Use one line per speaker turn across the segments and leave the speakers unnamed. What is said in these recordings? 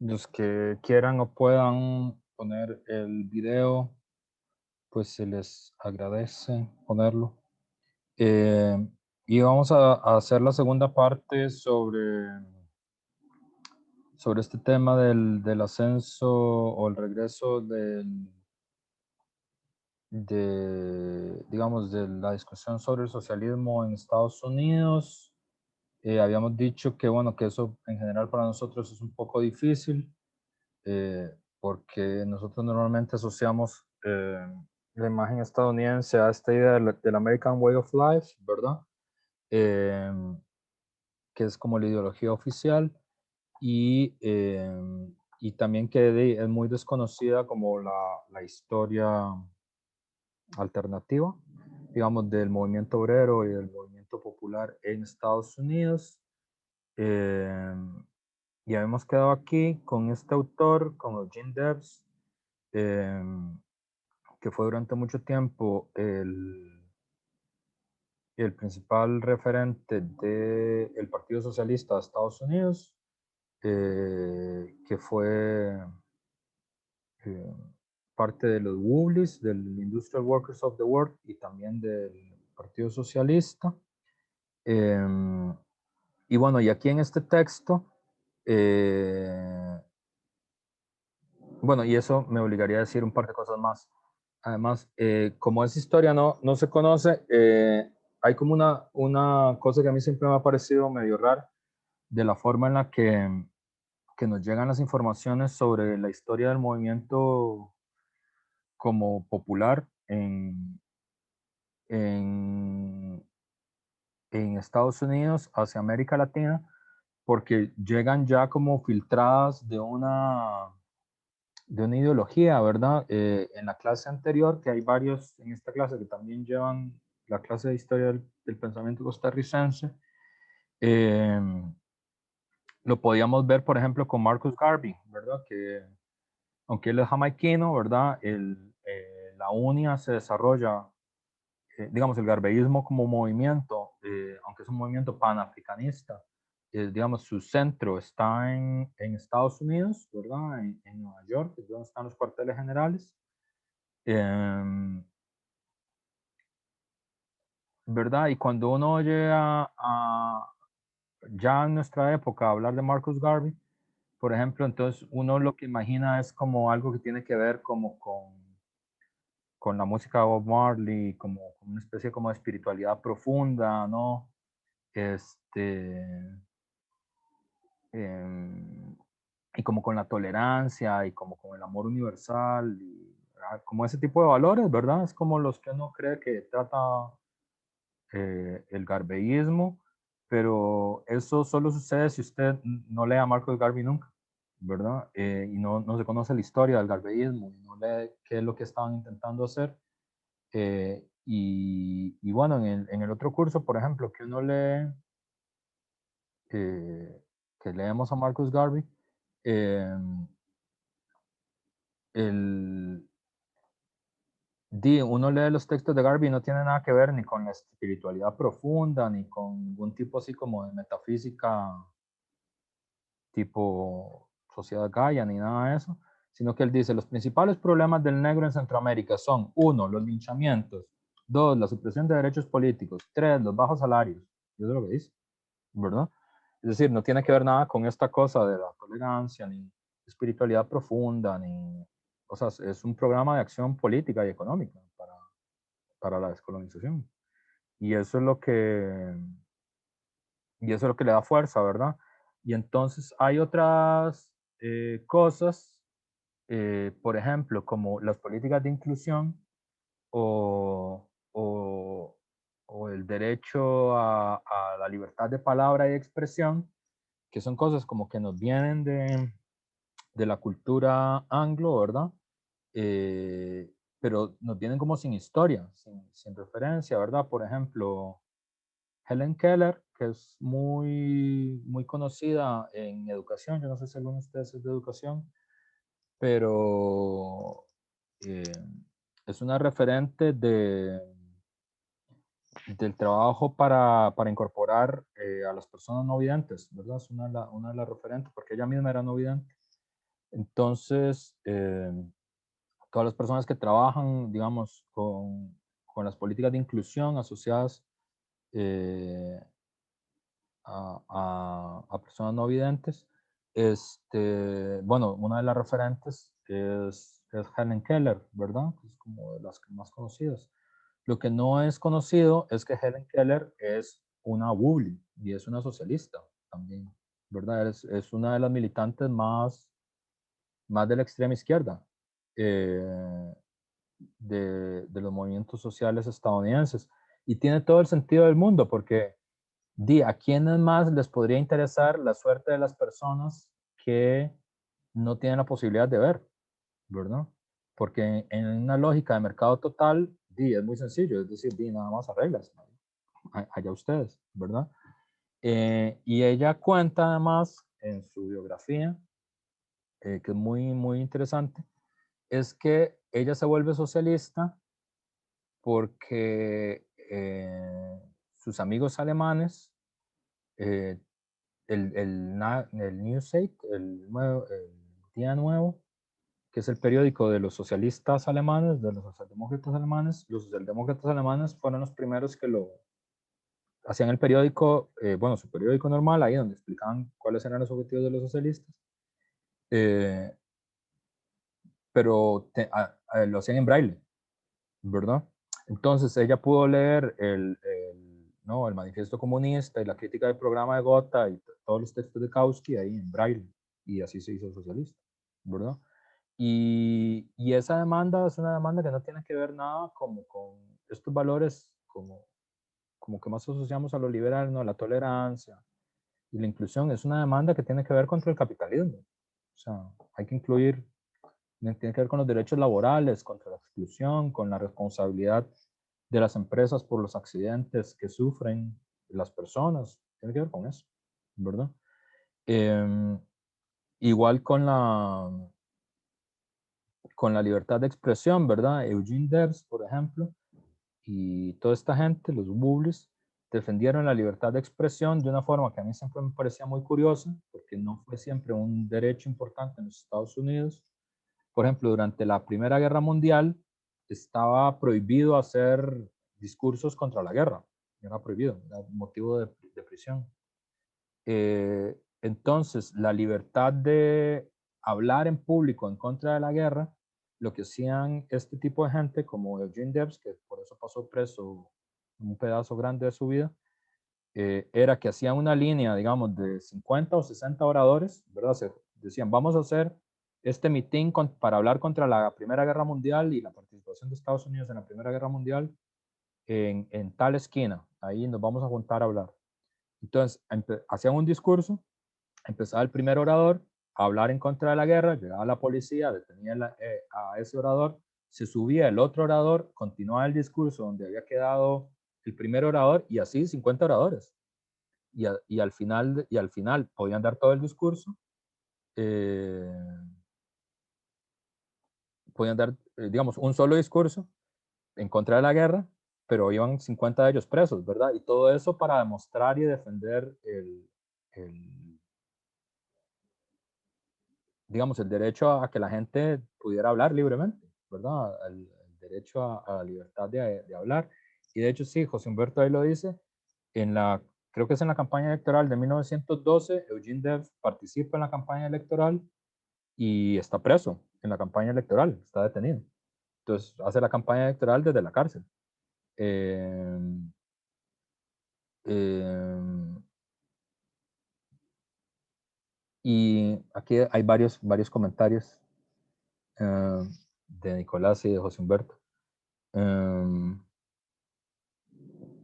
Los que quieran o puedan poner el video, pues se les agradece ponerlo. Eh, y vamos a hacer la segunda parte sobre este tema del ascenso o el regreso digamos, de la discusión sobre el socialismo en Estados Unidos. Habíamos dicho que, bueno, que eso en general para nosotros es un poco difícil, porque nosotros normalmente asociamos la imagen estadounidense a esta idea del American Way of Life, ¿verdad? Eh, que es como la ideología oficial y también que es muy desconocida como la historia alternativa, digamos, del movimiento obrero y del movimiento popular en Estados Unidos. Eh, y habíamos quedado aquí con este autor, con Eugene Debs, eh, que fue durante mucho tiempo el principal referente del Partido Socialista de Estados Unidos, que fue eh, parte de los Wobblies, del Industrial Workers of the World y también del Partido Socialista. Eh, y bueno, y aquí en este texto, eh, bueno, y eso me obligaría a decir un par de cosas más. Además, como esa historia no se conoce, hay como una cosa que a mí siempre me ha parecido medio rara de la forma en la que nos llegan las informaciones sobre la historia del movimiento como popular en, en Estados Unidos hacia América Latina, porque llegan ya como filtradas de una ideología, ¿verdad? En la clase anterior, que hay varios en esta clase que también llevan la clase de historia del pensamiento costarricense, eh, lo podíamos ver, por ejemplo, con Marcus Garvey, ¿verdad? Que aunque él es jamaiquino, ¿verdad? La UNIA se desarrolla, digamos, el garveyismo como movimiento, aunque es un movimiento panafricanista, digamos, su centro está en Estados Unidos, ¿verdad? En Nueva York, es donde están los cuarteles generales. Em, ¿Verdad? Y cuando uno oye ya en nuestra época hablar de Marcus Garvey, por ejemplo, entonces uno lo que imagina es como algo que tiene que ver como con la música de Bob Marley, como una especie como de espiritualidad profunda, ¿no? Este, em, y como con la tolerancia y como con el amor universal, y, como ese tipo de valores, ¿verdad? Es como los que uno cree que trata el garveyismo, pero eso solo sucede si usted no lee a Marcus Garvey nunca, ¿verdad? Y no se conoce la historia del garveyismo, y no lee qué es lo que estaban intentando hacer. Y bueno, en el otro curso, por ejemplo, que uno lee, que leemos a Marcus Garvey, eh, el, uno lee los textos de Garvey y no tiene nada que ver ni con la espiritualidad profunda, ni con ningún tipo así como de metafísica tipo Sociedad Gaia, ni nada de eso, sino que él dice, los principales problemas del negro en Centroamérica son, uno, los linchamientos, dos, la supresión de derechos políticos, tres, los bajos salarios. Eso es lo que dice, ¿verdad? Es decir, no tiene que ver nada con esta cosa de la tolerancia, ni espiritualidad profunda, ni... O sea, es un programa de acción política y económica para la descolonización. Y eso es lo que, y eso es lo que le da fuerza, ¿verdad? Y entonces hay otras cosas, por ejemplo, como las políticas de inclusión o el derecho a la libertad de palabra y expresión, que son cosas como que nos vienen de la cultura anglo, ¿verdad? Eh, pero nos vienen como sin historia, sin referencia, ¿verdad? Por ejemplo, Helen Keller, que es muy conocida en educación, yo no sé si alguno de ustedes es de educación, pero eh, es una referente del trabajo para incorporar a las personas no videntes, ¿verdad? Es una de las referentes, porque ella misma era no vidente. Entonces, todas las personas que trabajan, digamos, con las políticas de inclusión asociadas eh, a personas no videntes, bueno, una de las referentes es Helen Keller, ¿verdad? Es como de las más conocidas. Lo que no es conocido es que Helen Keller es una Woobly y es una socialista también, ¿verdad? Es una de las militantes más de la extrema izquierda eh, de los movimientos sociales estadounidenses. Y tiene todo el sentido del mundo porque ¿a quiénes más les podría interesar la suerte de las personas que no tienen la posibilidad de ver, ¿verdad? Porque en una lógica de mercado total, es muy sencillo, es decir, nada más arreglas, ¿no? Allá ustedes, ¿verdad? Y ella cuenta además en su biografía, que es muy, muy interesante, es que ella se vuelve socialista porque sus amigos alemanes, eh, el Newsweek, el Día Nuevo, que es el periódico de los socialistas alemanes, de los socialdemócratas alemanes fueron los primeros que lo hacían el periódico, bueno, su periódico normal, ahí donde explicaban cuáles eran los objetivos de los socialistas, eh, pero lo hacían en braille, ¿verdad? Entonces ella pudo leer no, el manifiesto comunista y la crítica del programa de Gotha y todos los textos de Kautsky ahí en braille, y así se hizo socialista, ¿verdad? Y esa demanda es una demanda que no tiene que ver nada como con estos valores como que más asociamos a lo liberal, ¿no? La tolerancia y la inclusión. Es una demanda que tiene que ver contra el capitalismo. O sea, hay que incluir, tiene que ver con los derechos laborales, contra la exclusión, con la responsabilidad de las empresas por los accidentes que sufren las personas. Tiene que ver con eso, ¿verdad? Eh, igual con la libertad de expresión, ¿verdad? Eugene Debs, por ejemplo, y toda esta gente, los Wooblis, defendieron la libertad de expresión de una forma que a mí siempre me parecía muy curiosa, porque no fue siempre un derecho importante en los Estados Unidos. Por ejemplo, durante la Primera Guerra Mundial estaba prohibido hacer discursos contra la guerra, era prohibido, era motivo de prisión. Entonces, la libertad de hablar en público en contra de la guerra, lo que hacían este tipo de gente, como Eugene Debs, que por eso pasó preso un pedazo grande de su vida, era que hacían una línea, digamos, de 50 o 60 oradores, ¿verdad? Decían, vamos a hacer este mitin para hablar contra la Primera Guerra Mundial y la participación de Estados Unidos en la Primera Guerra Mundial en tal esquina. Ahí nos vamos a juntar a hablar. Entonces, hacían un discurso, empezaba el primer orador a hablar en contra de la guerra, llegaba la policía, detenía a ese orador, se subía el otro orador, continuaba el discurso donde había quedado el primer orador y así 50 oradores. Y al final podían dar todo el discurso, eh, podían dar, digamos, un solo discurso en contra de la guerra, pero iban 50 de ellos presos, ¿verdad? Y todo eso para demostrar y defender el digamos, el derecho a que la gente pudiera hablar libremente, ¿verdad? El derecho a la libertad de hablar. Y de hecho, sí, José Humberto ahí lo dice, creo que es en la campaña electoral de 1912, Eugene Debs participa en la campaña electoral y está preso en la campaña electoral, está detenido. Entonces, hace la campaña electoral desde la cárcel. Eh, eh, y aquí hay varios comentarios de Nicolás y de José Humberto.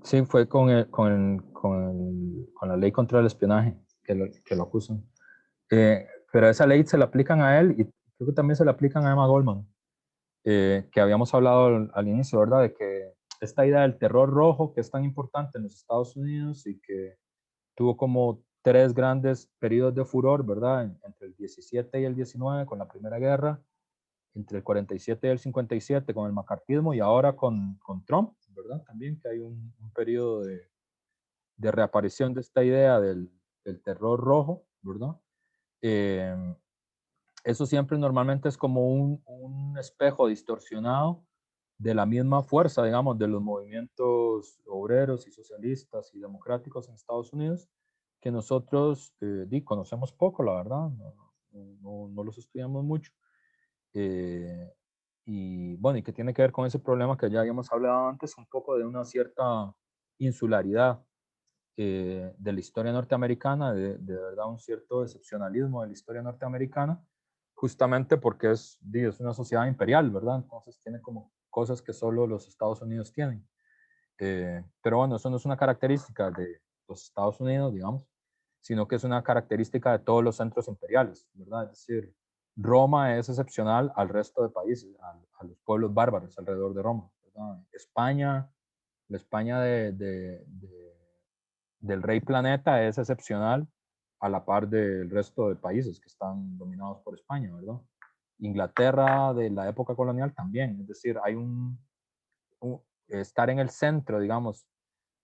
Sí, fue con la ley contra el espionaje que lo acusan. Pero esa ley se la aplican a él y creo que también se la aplican a Emma Goldman, que habíamos hablado al inicio, ¿verdad? De que esta idea del terror rojo que es tan importante en los Estados Unidos y que tuvo como tres grandes periodos de furor, ¿verdad? Entre el 17 y el 19 con la Primera Guerra, entre el 47 y el 57 con el macartismo y ahora con Trump, ¿verdad? También que hay un periodo de reaparición de esta idea del terror rojo, ¿verdad? Eh, eso siempre normalmente es como un espejo distorsionado de la misma fuerza, digamos, de los movimientos obreros y socialistas y democráticos en Estados Unidos, que nosotros conocemos poco, la verdad, no los estudiamos mucho. Y bueno, y que tiene que ver con ese problema que ya habíamos hablado antes, un poco de una cierta insularidad de la historia norteamericana, de verdad un cierto excepcionalismo de la historia norteamericana, justamente porque es una sociedad imperial, ¿verdad? Entonces tiene como cosas que solo los Estados Unidos tienen. Pero bueno, eso no es una característica de los Estados Unidos, digamos, sino que es una característica de todos los centros imperiales, ¿verdad? Es decir, Roma es excepcional al resto de países, a los pueblos bárbaros alrededor de Roma, ¿verdad? España, la España del rey planeta es excepcional a la par del resto de países que están dominados por España, ¿verdad? Inglaterra de la época colonial también, es decir, hay estar en el centro, digamos,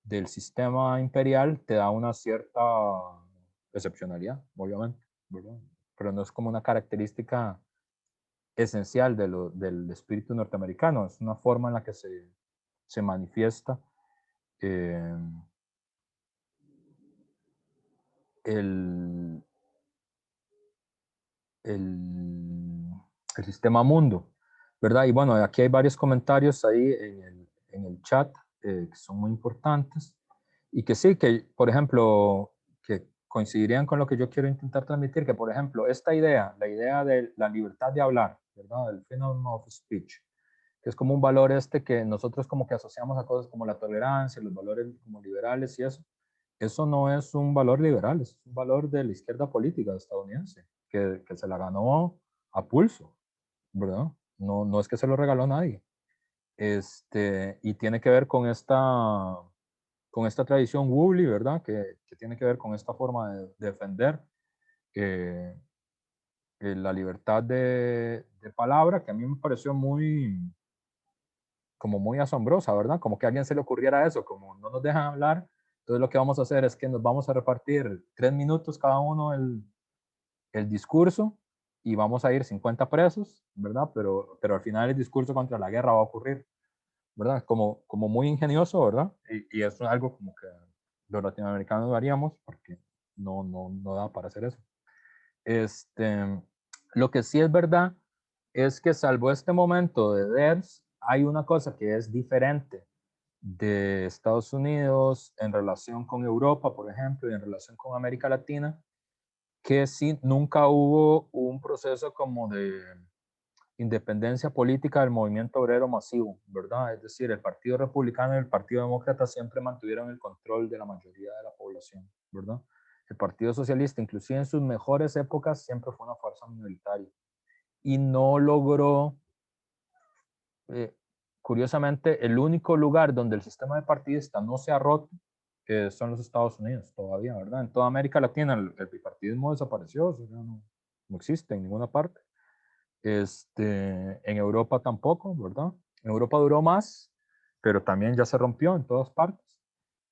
del sistema imperial te da una cierta excepcionalidad, obviamente, ¿verdad? Pero no es como una característica esencial del espíritu norteamericano, es una forma en la que se manifiesta eh, el, el, el sistema mundo, ¿verdad? Y bueno, aquí hay varios comentarios ahí en el chat que son muy importantes y que sí, que por ejemplo, que coincidirían con lo que yo quiero intentar transmitir, que por ejemplo, esta idea, la idea de la libertad de hablar, ¿verdad? El freedom of speech, que es como un valor que nosotros como que asociamos a cosas como la tolerancia, los valores como liberales y eso no es un valor liberal, es un valor de la izquierda política estadounidense, que se la ganó a pulso, ¿verdad? No es que se lo regaló a nadie. Y tiene que ver con esta tradición Woolly, ¿verdad? Que tiene que ver con esta forma de defender eh, la libertad de palabra, que a mí me pareció como muy asombrosa, ¿verdad? Como que a alguien se le ocurriera eso, como no nos dejan hablar, entonces lo que vamos a hacer es que nos vamos a repartir 3 minutos cada uno el discurso y vamos a ir 50 presos, ¿verdad? Pero al final el discurso contra la guerra va a ocurrir, ¿verdad? Como muy ingenioso, ¿verdad? Y eso es algo como que los latinoamericanos lo haríamos porque no da para hacer eso. Este, lo que sí es verdad es que salvo este momento de Debs, hay una cosa que es diferente de Estados Unidos en relación con Europa, por ejemplo, y en relación con América Latina, que sí nunca hubo un proceso como de independencia política del movimiento obrero masivo, ¿verdad? Es decir, el Partido Republicano y el Partido Demócrata siempre mantuvieron el control de la mayoría de la población, ¿verdad? El Partido Socialista, inclusive en sus mejores épocas, siempre fue una fuerza minoritaria y no logró, eh, curiosamente, el único lugar donde el sistema de partidista no se ha roto son los Estados Unidos todavía, ¿verdad? En toda América Latina el bipartidismo desapareció, o sea, no existe en ninguna parte. En Europa tampoco, ¿verdad? En Europa duró más, pero también ya se rompió en todas partes.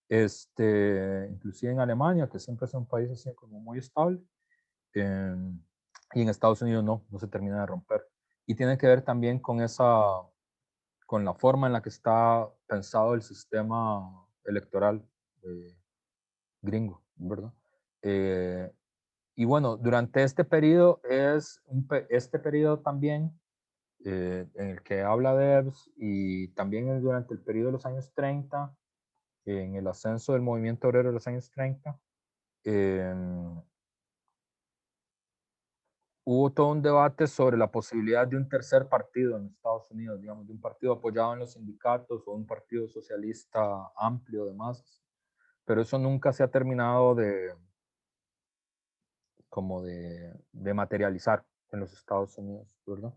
Inclusive en Alemania, que siempre es un país así como muy estable, eh, y en Estados Unidos no se termina de romper. Y tiene que ver también con la forma en la que está pensado el sistema electoral eh, gringo, ¿verdad? Eh, y bueno, durante este periodo este periodo también en el que habla Debs y también durante el periodo de los años 30, en el ascenso del movimiento obrero de los años 30, eh, hubo todo un debate sobre la posibilidad de un tercer partido en Estados Unidos, digamos, de un partido apoyado en los sindicatos o un partido socialista amplio de masas, pero eso nunca se ha terminado de materializar en los Estados Unidos, ¿verdad?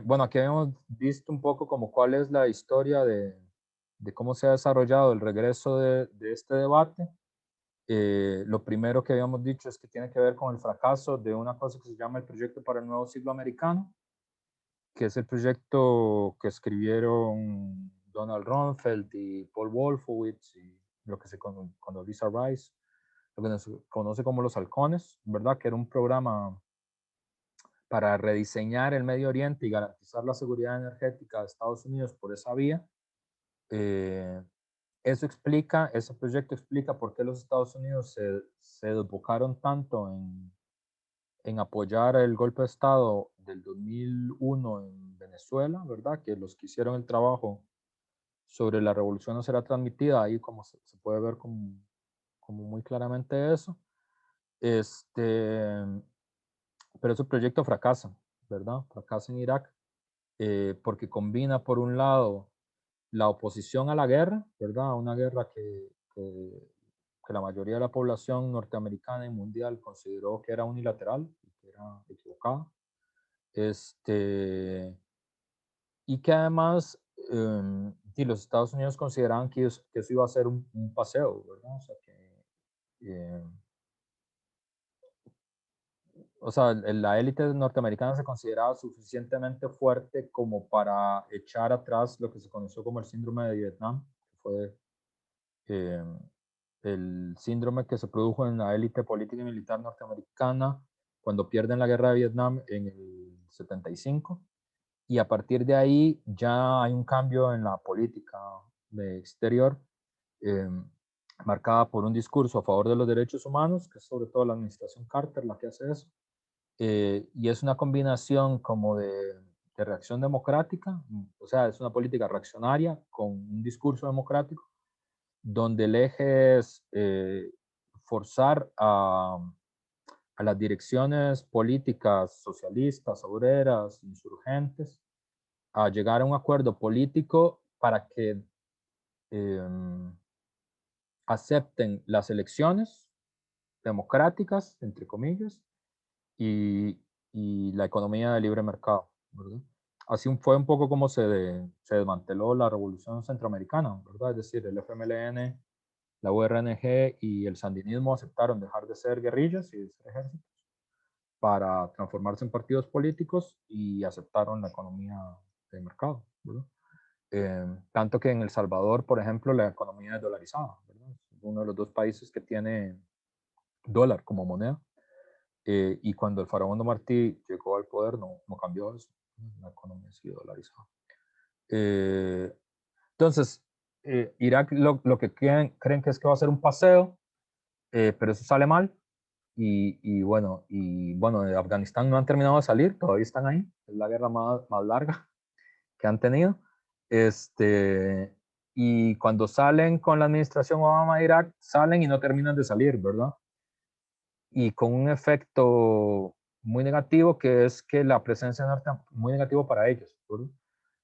Bueno, aquí hemos visto un poco como cuál es la historia de cómo se ha desarrollado el regreso de este debate. Lo primero que habíamos dicho es que tiene que ver con el fracaso de una cosa que se llama el Proyecto para el Nuevo Siglo Americano, que es el proyecto que escribieron Donald Rumsfeld y Paul Wolfowitz y lo que se conoce con Lisa Rice, lo que se conoce como los halcones, ¿verdad? Que era un programa para rediseñar el Medio Oriente y garantizar la seguridad energética de Estados Unidos por esa vía. Ese proyecto explica por qué los Estados Unidos se desbocaron tanto en apoyar el golpe de Estado del 2001 en Venezuela, ¿verdad? Que los que hicieron el trabajo sobre la revolución no será transmitida, ahí como se puede ver como muy claramente eso. Pero ese proyecto fracasa, ¿verdad? Fracasa en Irak, porque combina por un lado la oposición a la guerra, ¿verdad? Una guerra que la mayoría de la población norteamericana y mundial consideró que era unilateral y que era equivocada. Y que además los Estados Unidos consideraban que eso iba a ser un paseo, ¿verdad? Eh, la élite norteamericana se consideraba suficientemente fuerte como para echar atrás lo que se conoció como el síndrome de Vietnam, que fue eh, el síndrome que se produjo en la élite política y militar norteamericana cuando pierden la guerra de Vietnam en el 75. Y a partir de ahí ya hay un cambio en la política de exterior, eh, marcada por un discurso a favor de los derechos humanos, que es sobre todo la administración Carter la que hace eso. Y es una combinación como de reacción democrática, o sea, es una política reaccionaria con un discurso democrático, donde el eje es forzar a las direcciones políticas socialistas, obreras, insurgentes, a llegar a un acuerdo político para que acepten las elecciones democráticas, entre comillas, y, y la economía de libre mercado, ¿verdad? Así fue un poco como se desmanteló la revolución centroamericana, ¿verdad? Es decir, el FMLN, la URNG y el sandinismo aceptaron dejar de ser guerrillas y de ser ejércitos para transformarse en partidos políticos y aceptaron la economía de mercado, ¿verdad? Tanto que en El Salvador, por ejemplo, la economía es dolarizada, ¿verdad? Es uno de los dos países que tiene dólar como moneda. Y cuando el faraón Martí llegó al poder, no cambió eso. La economía sigue dolarizada. Entonces, Irak lo que creen que es que va a ser un paseo, pero eso sale mal. Bueno, de Afganistán no han terminado de salir, todavía están ahí. Es la guerra más larga que han tenido. Y cuando salen con la administración Obama de Irak, salen y no terminan de salir, ¿verdad? Y con un efecto muy negativo, que es que la presencia muy negativo para ellos, ¿verdad?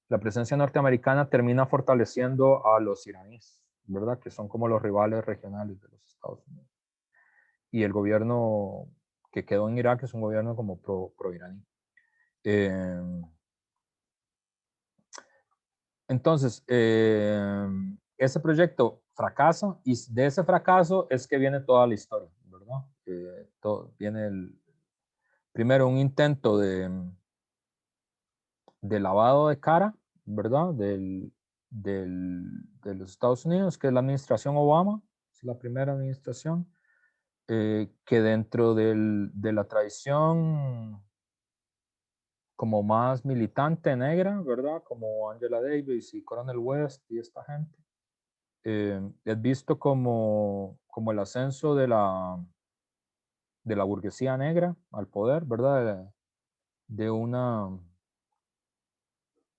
La presencia norteamericana termina fortaleciendo a los iraníes, ¿verdad? Que son como los rivales regionales de los Estados Unidos. Y el gobierno que quedó en Irak es un gobierno como pro-iraní. Entonces, ese proyecto fracasa y de ese fracaso es que viene toda la historia, ¿verdad? Viene primero un intento de lavado de cara, ¿verdad? De los Estados Unidos, que es la administración Obama, es la primera administración, que dentro de la tradición como más militante negra, ¿verdad? Como Angela Davis y Coronel West y esta gente, es visto como el ascenso de la burguesía negra al poder, ¿verdad? De una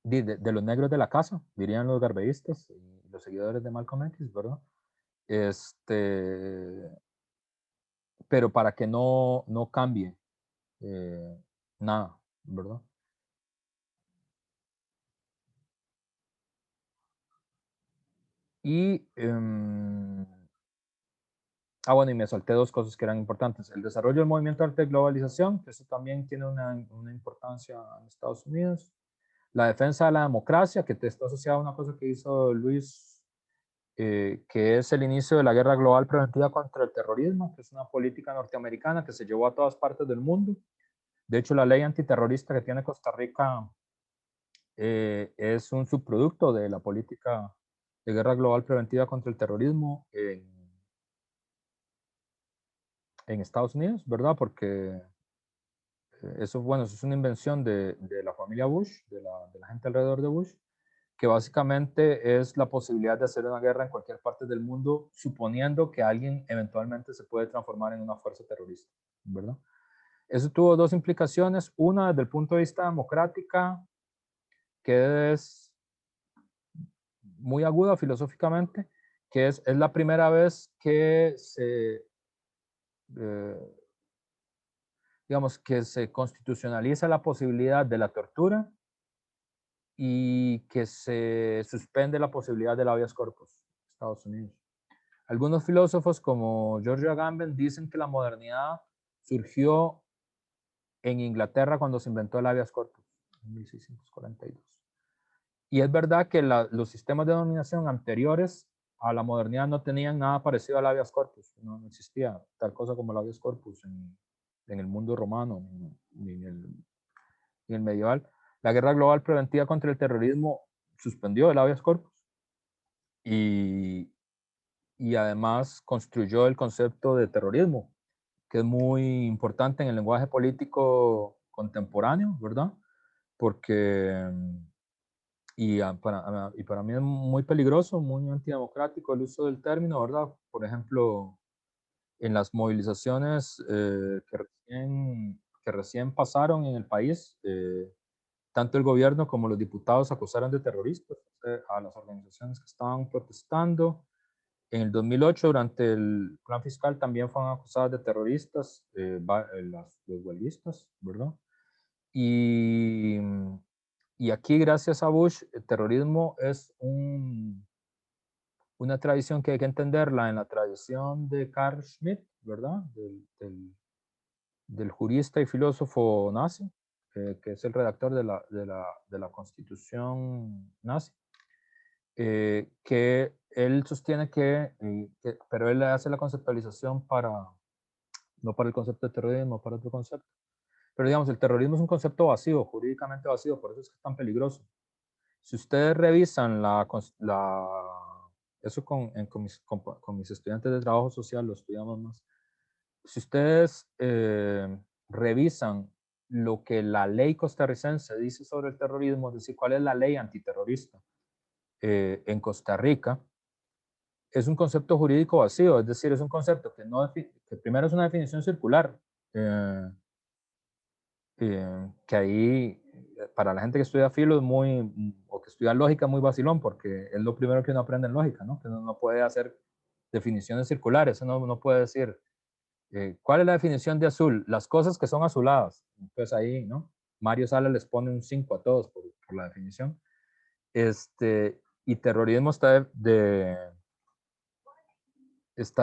de los negros de la casa, dirían los garveyistas y los seguidores de Malcolm X, ¿verdad? Este, pero para que no cambie nada, ¿verdad? Y, bueno, y me salté dos cosas que eran importantes. El desarrollo del movimiento de globalización, que eso también tiene una importancia en Estados Unidos. La defensa de la democracia, que está asociada a una cosa que hizo Luis, que es el inicio de la guerra global preventiva contra el terrorismo, que es una política norteamericana que se llevó a todas partes del mundo. De hecho, la ley antiterrorista que tiene Costa Rica es un subproducto de la política de guerra global preventiva contra el terrorismo en Estados Unidos, ¿verdad? Porque eso, bueno, eso es una invención de la familia Bush, de la gente alrededor de Bush, que básicamente es la posibilidad de hacer una guerra en cualquier parte del mundo, suponiendo que alguien eventualmente se puede transformar en una fuerza terrorista, ¿verdad? Eso tuvo dos implicaciones. Una, desde el punto de vista democrática, que es muy aguda filosóficamente, que es la primera vez que eh, digamos, que se constitucionaliza la posibilidad de la tortura y que se suspende la posibilidad del habeas corpus en Estados Unidos. Algunos filósofos como George Agamben dicen que la modernidad surgió en Inglaterra cuando se inventó el habeas corpus, en 1642. Y es verdad que los sistemas de dominación anteriores a la modernidad no tenían nada parecido al habeas corpus, no existía tal cosa como el habeas corpus en el mundo romano ni en el medieval. La guerra global preventiva contra el terrorismo suspendió el habeas corpus y, y además construyó el concepto de terrorismo, que es muy importante en el lenguaje político contemporáneo, ¿verdad? Porque, y para mí es muy peligroso, muy antidemocrático el uso del término, ¿verdad? Por ejemplo, en las movilizaciones que recién pasaron en el país, tanto el gobierno como los diputados acusaron de terroristas a las organizaciones que estaban protestando. En el 2008, durante el plan fiscal, también fueron acusados de terroristas los huelguistas, ¿verdad? Y, y aquí, gracias a Bush, el terrorismo es una tradición que hay que entenderla en la tradición de Carl Schmitt, ¿verdad? Del jurista y filósofo nazi, que es el redactor de la Constitución nazi, que él sostiene pero él hace la conceptualización no para el concepto de terrorismo, para otro concepto. Pero digamos, el terrorismo es un concepto vacío, jurídicamente vacío, por eso es que es tan peligroso. Si ustedes revisan eso con mis estudiantes de trabajo social, lo estudiamos más. Si ustedes revisan lo que la ley costarricense dice sobre el terrorismo, es decir, cuál es la ley antiterrorista en Costa Rica, es un concepto jurídico vacío, es decir, es un concepto que primero es una definición circular, eh, que ahí para la gente que estudia filo es o que estudia lógica es muy vacilón, porque es lo primero que uno aprende en lógica, ¿no? Que uno no puede hacer definiciones circulares, uno no puede decir, ¿cuál es la definición de azul? Las cosas que son azuladas. Entonces ahí, ¿no? Mario Sala les pone un 5 a todos por la definición. Y terrorismo está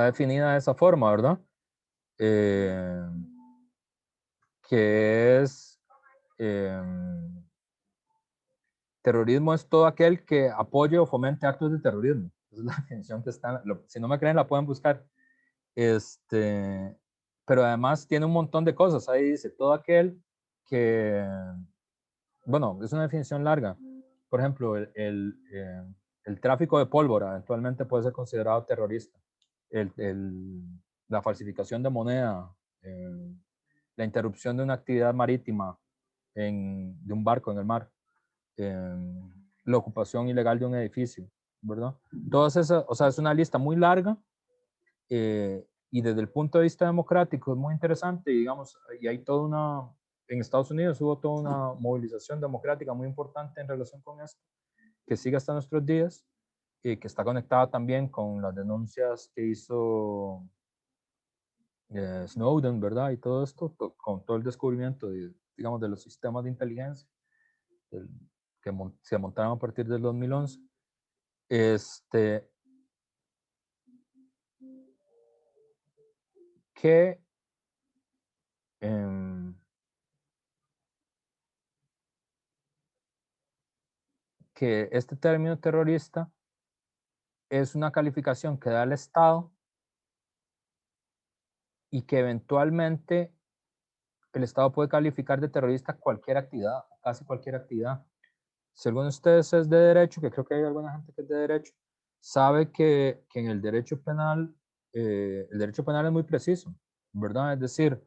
definida de esa forma, ¿verdad? Eh, que es terrorismo es todo aquel que apoye o fomente actos de terrorismo. Esa es la definición que está. Si no me creen, la pueden buscar. Pero además tiene un montón de cosas. Ahí dice todo aquel que, bueno, es una definición larga. Por ejemplo, el tráfico de pólvora eventualmente puede ser considerado terrorista. La falsificación de moneda, la interrupción de una actividad marítima de un barco en el mar, la ocupación ilegal de un edificio, ¿verdad? Todas esas, o sea, es una lista muy larga y desde el punto de vista democrático es muy interesante, digamos, y hay en Estados Unidos hubo toda una movilización democrática muy importante en relación con esto, que sigue hasta nuestros días y que está conectada también con las denuncias que hizo Snowden, ¿verdad? Y todo esto, con todo el descubrimiento, digamos, de los sistemas de inteligencia del, que se montaron a partir del 2011. Que em, que este término terrorista es una calificación que da el Estado y que eventualmente el Estado puede calificar de terrorista cualquier actividad, casi cualquier actividad. Si alguno de ustedes es de derecho, que creo que hay alguna gente que es de derecho, sabe que en el derecho penal es muy preciso, ¿verdad? Es decir,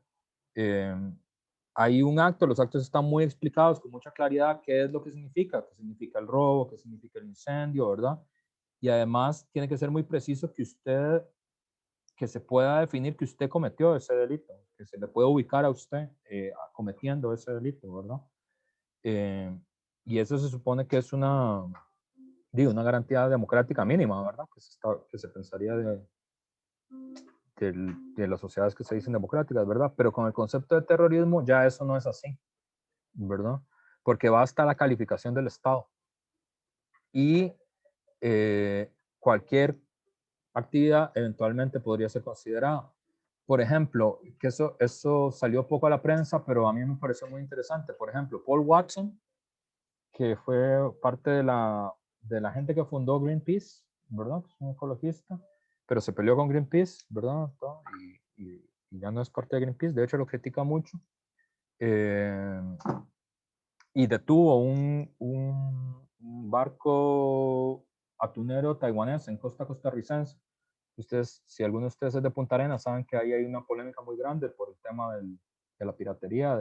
hay un acto, los actos están muy explicados con mucha claridad qué es lo que significa el robo, qué significa el incendio, ¿verdad? Y además tiene que ser muy preciso que se pueda definir que usted cometió ese delito, que se le puede ubicar a usted cometiendo ese delito, ¿verdad? Y eso se supone que es una garantía democrática mínima, ¿verdad? Que se pensaría de las sociedades que se dicen democráticas, ¿verdad? Pero con el concepto de terrorismo ya eso no es así, ¿verdad? Porque basta la calificación del Estado. Y cualquier actividad eventualmente podría ser considerada. Por ejemplo, que eso salió poco a la prensa, pero a mí me pareció muy interesante. Por ejemplo, Paul Watson, que fue parte de la gente que fundó Greenpeace, ¿verdad? Es un ecologista, pero se peleó con Greenpeace, ¿verdad? Y ya no es parte de Greenpeace, de hecho lo critica mucho. Y detuvo un barco atunero taiwanés en costa costarricense. Ustedes, si alguno de ustedes es de Punta Arenas, saben que ahí hay una polémica muy grande por el tema de la piratería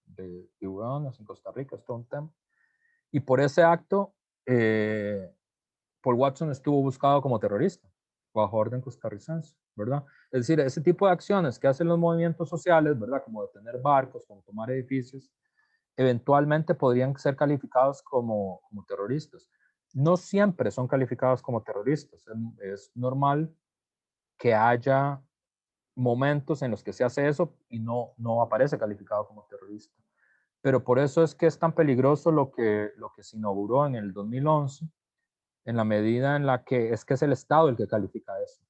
de tiburones en Costa Rica, es todo un tema. Y por ese acto, Paul Watson estuvo buscado como terrorista bajo orden costarricense, ¿verdad? Es decir, ese tipo de acciones que hacen los movimientos sociales, ¿verdad? Como detener barcos, como tomar edificios, eventualmente podrían ser calificados como terroristas. No siempre son calificados como terroristas. Es normal que haya momentos en los que se hace eso y no aparece calificado como terrorista. Pero por eso es que es tan peligroso lo que se inauguró en el 2011, en la medida en la que es el Estado el que califica eso,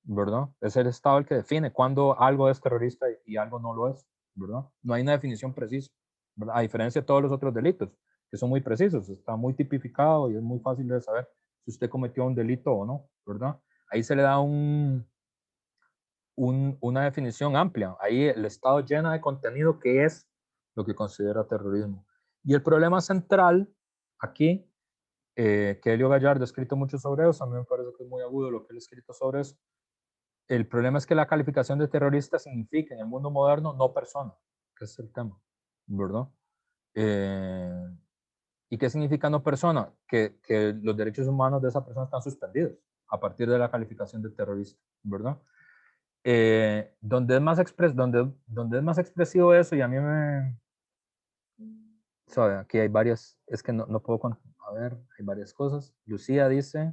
¿verdad? Es el Estado el que define cuándo algo es terrorista y algo no lo es, ¿verdad? No hay una definición precisa, ¿verdad? A diferencia de todos los otros delitos, que son muy precisos, está muy tipificado y es muy fácil de saber si usted cometió un delito o no, ¿verdad? Ahí se le da una definición amplia. Ahí el Estado llena de contenido que es lo que considera terrorismo. Y el problema central aquí, que Helio Gallardo ha escrito mucho sobre eso, a mí me parece que es muy agudo lo que él ha escrito sobre eso. El problema es que la calificación de terrorista significa en el mundo moderno no persona, que es el tema, ¿verdad? ¿Y qué significa no persona? Que los derechos humanos de esa persona están suspendidos a partir de la calificación de terrorista, ¿verdad? Donde es más expresivo eso, y a mí sabe, aquí hay varias, es que no puedo, a ver, hay varias cosas. Lucía dice,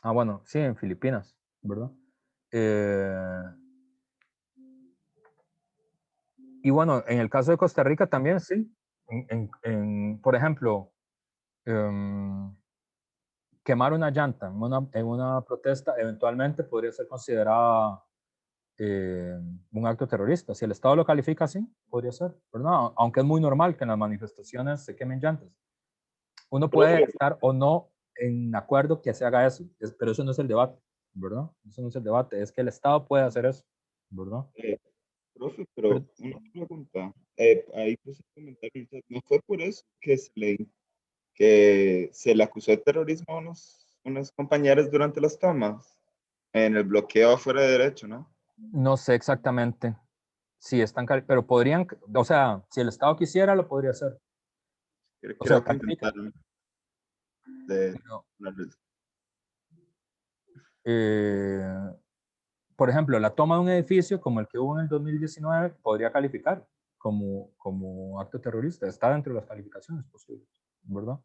bueno, sí, en Filipinas, ¿verdad? Y bueno, en el caso de Costa Rica también, sí. Por ejemplo, quemar una llanta en una protesta eventualmente podría ser considerada un acto terrorista. Si el Estado lo califica así, podría ser, ¿verdad? Aunque es muy normal que en las manifestaciones se quemen llantas. Uno puede estar o no en acuerdo que se haga eso, pero eso no es el debate, ¿verdad? Eso no es el debate, es que el Estado puede hacer eso, ¿verdad?
Profe,
Pero,
pero una pregunta. Ahí puse un comentario. ¿No fue por eso que se le acusó de terrorismo a unos compañeros durante las tomas? En el bloqueo fuera de derecho, ¿no?
no sé exactamente si están, pero podrían, o sea, si el Estado quisiera, lo podría hacer. O sea,
Creo que
califica.
intentaron de...
Pero, por ejemplo, la toma de un edificio como el que hubo en el 2019 podría calificar como acto terrorista. Está dentro de las calificaciones posibles, ¿verdad?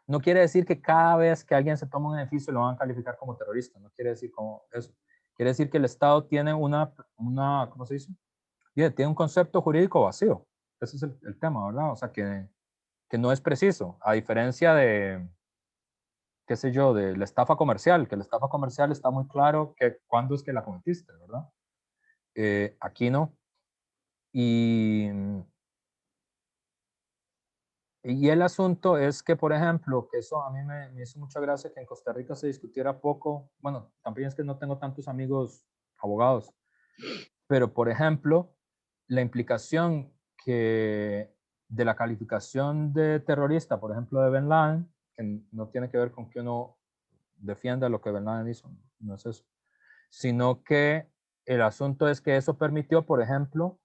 No quiere decir que cada vez que alguien se toma un edificio lo van a calificar como terrorista. No quiere decir como eso. Quiere decir que el Estado tiene ¿cómo se dice? Tiene un concepto jurídico vacío. Ese es el tema, ¿verdad? O sea, que no es preciso. A diferencia de, qué sé yo, de la estafa comercial, que la estafa comercial está muy claro que cuándo es que la cometiste, ¿verdad? Aquí no. Y, y el asunto es que, por ejemplo, que eso a mí me hizo mucha gracia que en Costa Rica se discutiera poco. Bueno, también es que no tengo tantos amigos abogados, pero por ejemplo, la implicación que de la calificación de terrorista, por ejemplo, de Ben Laden, que no tiene que ver con que uno defienda lo que Ben Laden hizo, no es eso, sino que El asunto es que eso permitió, por ejemplo,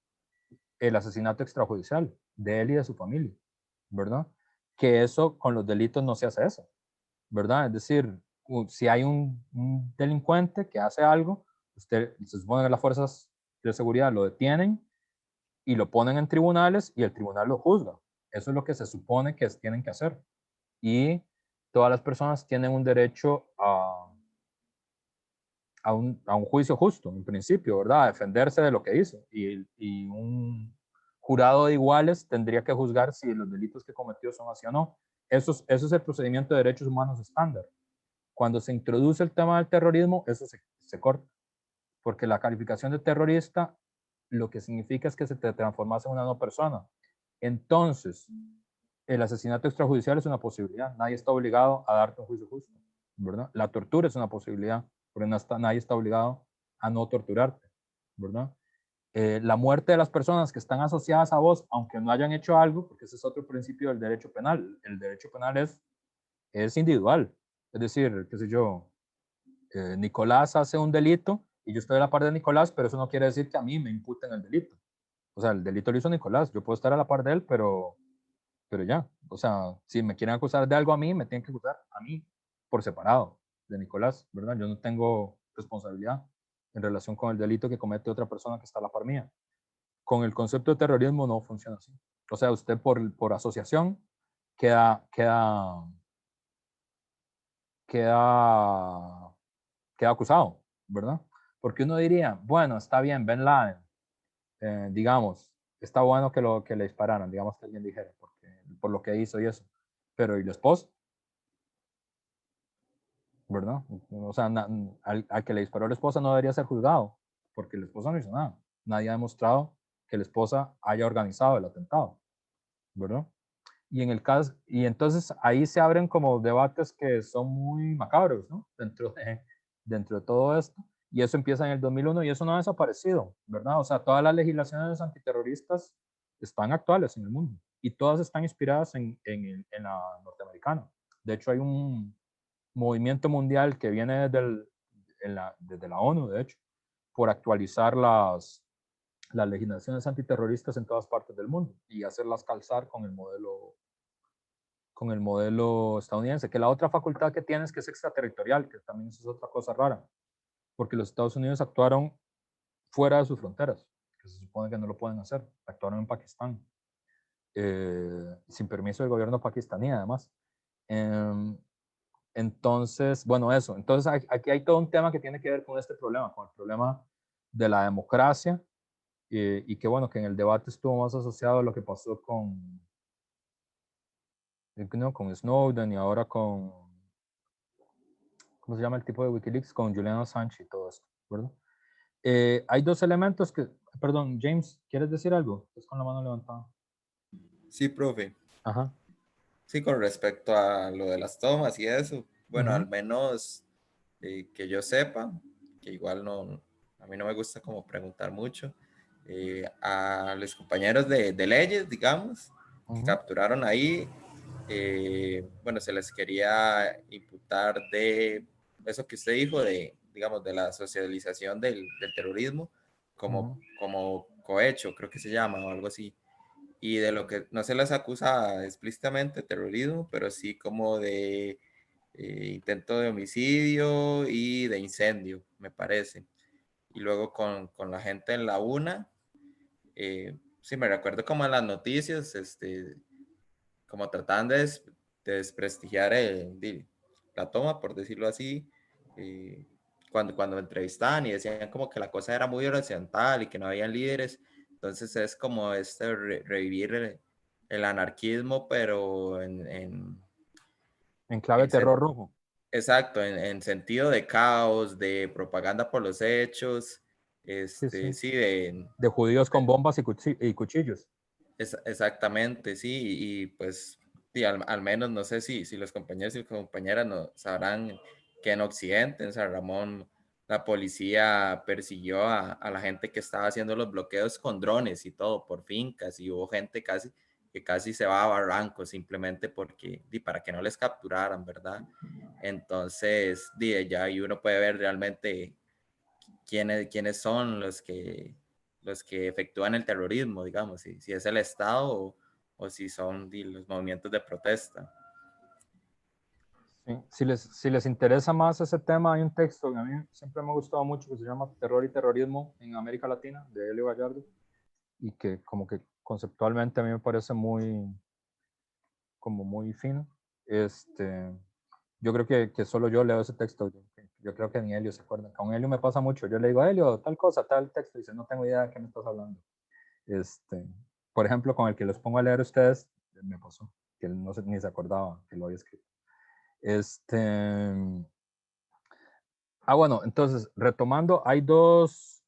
el asesinato extrajudicial de él y de su familia, ¿verdad? Que eso con los delitos no se hace eso, ¿verdad? Es decir, si hay un delincuente que hace algo, usted se supone que las fuerzas de seguridad lo detienen y lo ponen en tribunales y el tribunal lo juzga. Eso es lo que se supone que tienen que hacer. Y todas las personas tienen un derecho a un juicio justo, en principio, ¿verdad? A defenderse de lo que hizo. Y un jurado de iguales tendría que juzgar si los delitos que cometió son así o no. Eso es el procedimiento de derechos humanos estándar. Cuando se introduce el tema del terrorismo, eso se corta, porque la calificación de terrorista lo que significa es que se te transformas en una no persona. Entonces, el asesinato extrajudicial es una posibilidad. Nadie está obligado a darte un juicio justo, ¿verdad? La tortura es una posibilidad, porque nadie está obligado a no torturarte, ¿verdad? La muerte de las personas que están asociadas a vos, aunque no hayan hecho algo, porque ese es otro principio del derecho penal. El derecho penal es individual. Es decir, qué sé yo, Nicolás hace un delito y yo estoy a la par de Nicolás, pero eso no quiere decir que a mí me imputen el delito. O sea, el delito lo hizo Nicolás, yo puedo estar a la par de él, pero ya, o sea, si me quieren acusar de algo a mí, me tienen que acusar a mí por separado de Nicolás, ¿verdad? Yo no tengo responsabilidad en relación con el delito que comete otra persona que está a la par mía. Con el concepto de terrorismo no funciona así. O sea, usted por asociación queda, queda, queda acusado, ¿verdad? Porque uno diría, bueno, está bien, Ben Laden, digamos, está bueno que le dispararan, digamos que alguien dijera, por lo que hizo y eso. Pero ¿y la esposa? ¿Verdad? O sea, al que le disparó a la esposa no debería ser juzgado, porque la esposa no hizo nada. Nadie ha demostrado que la esposa haya organizado el atentado, ¿verdad? Y en el caso, y entonces ahí se abren como debates que son muy macabros, ¿no? Dentro de todo esto. Y eso empieza en el 2001 y eso no ha desaparecido, ¿verdad? O sea, todas las legislaciones antiterroristas están actuales en el mundo y todas están inspiradas en la norteamericana. De hecho, hay un movimiento mundial que viene desde la ONU, de hecho, por actualizar las legislaciones antiterroristas en todas partes del mundo y hacerlas calzar con el modelo estadounidense, que la otra facultad que tiene es que es extraterritorial, que también es otra cosa rara, porque los Estados Unidos actuaron fuera de sus fronteras, que se supone que no lo pueden hacer, actuaron en Pakistán, sin permiso del gobierno pakistaní además. Eh, entonces, bueno, eso, entonces aquí hay todo un tema que tiene que ver con este problema, con el problema de la democracia, y que bueno, que en el debate estuvo más asociado a lo que pasó ¿no? Con Snowden y ahora ¿cómo se llama el tipo de Wikileaks? Con Julian Assange y todo esto, ¿verdad? Hay dos elementos que, perdón, James, ¿quieres decir algo? Estás con la mano levantada.
Sí, profe.
Ajá.
Sí, con respecto a lo de las tomas y eso, bueno,
Uh-huh.
al menos que yo sepa, que igual no, a mí no me gusta como preguntar mucho, a los compañeros de leyes, digamos, que
Uh-huh.
capturaron ahí, bueno, se les quería imputar de eso que usted dijo, de, digamos, de la socialización del terrorismo,
Uh-huh.
como cohecho, creo que se llama, o algo así, y de lo que no se les acusa explícitamente terrorismo, pero sí como de intento de homicidio y de incendio, me parece. Y luego con la gente en la UNA, sí me recuerdo como en las noticias, como trataban de desprestigiar la toma, por decirlo así, eh, cuando entrevistaban y decían como que la cosa era muy horizontal y que no habían líderes. Entonces es como revivir el anarquismo, pero
En clave
en
terror rojo.
exacto, en sentido de caos, de propaganda por los hechos,
Sí, sí.
sí,
De judíos con bombas y cuchillos.
exactamente, sí, y pues sí, al menos no sé si los compañeros y compañeras no sabrán que en Occidente, en San Ramón, la policía persiguió a la gente que estaba haciendo los bloqueos con drones y todo por fincas, y hubo gente que casi se va a barrancos simplemente porque, para que no les capturaran, ¿verdad? Entonces, ya ahí uno puede ver realmente quiénes son los que efectúan el terrorismo, digamos, si es el Estado o si son los movimientos de protesta.
Sí, si les interesa más ese tema, hay un texto que a mí siempre me ha gustado mucho que se llama Terror y Terrorismo en América Latina, de Elio Gallardo, y que como que conceptualmente a mí me parece muy fino. Yo creo que solo yo leo ese texto. Yo creo que ni Helio se acuerda. Con Helio me pasa mucho. Yo le digo, Helio, tal cosa, tal texto. Y dice, no tengo idea de qué me estás hablando. Por ejemplo, con el que los pongo a leer a ustedes, me pasó. Que él ni se acordaba que lo había escrito. Bueno, entonces, retomando, hay dos,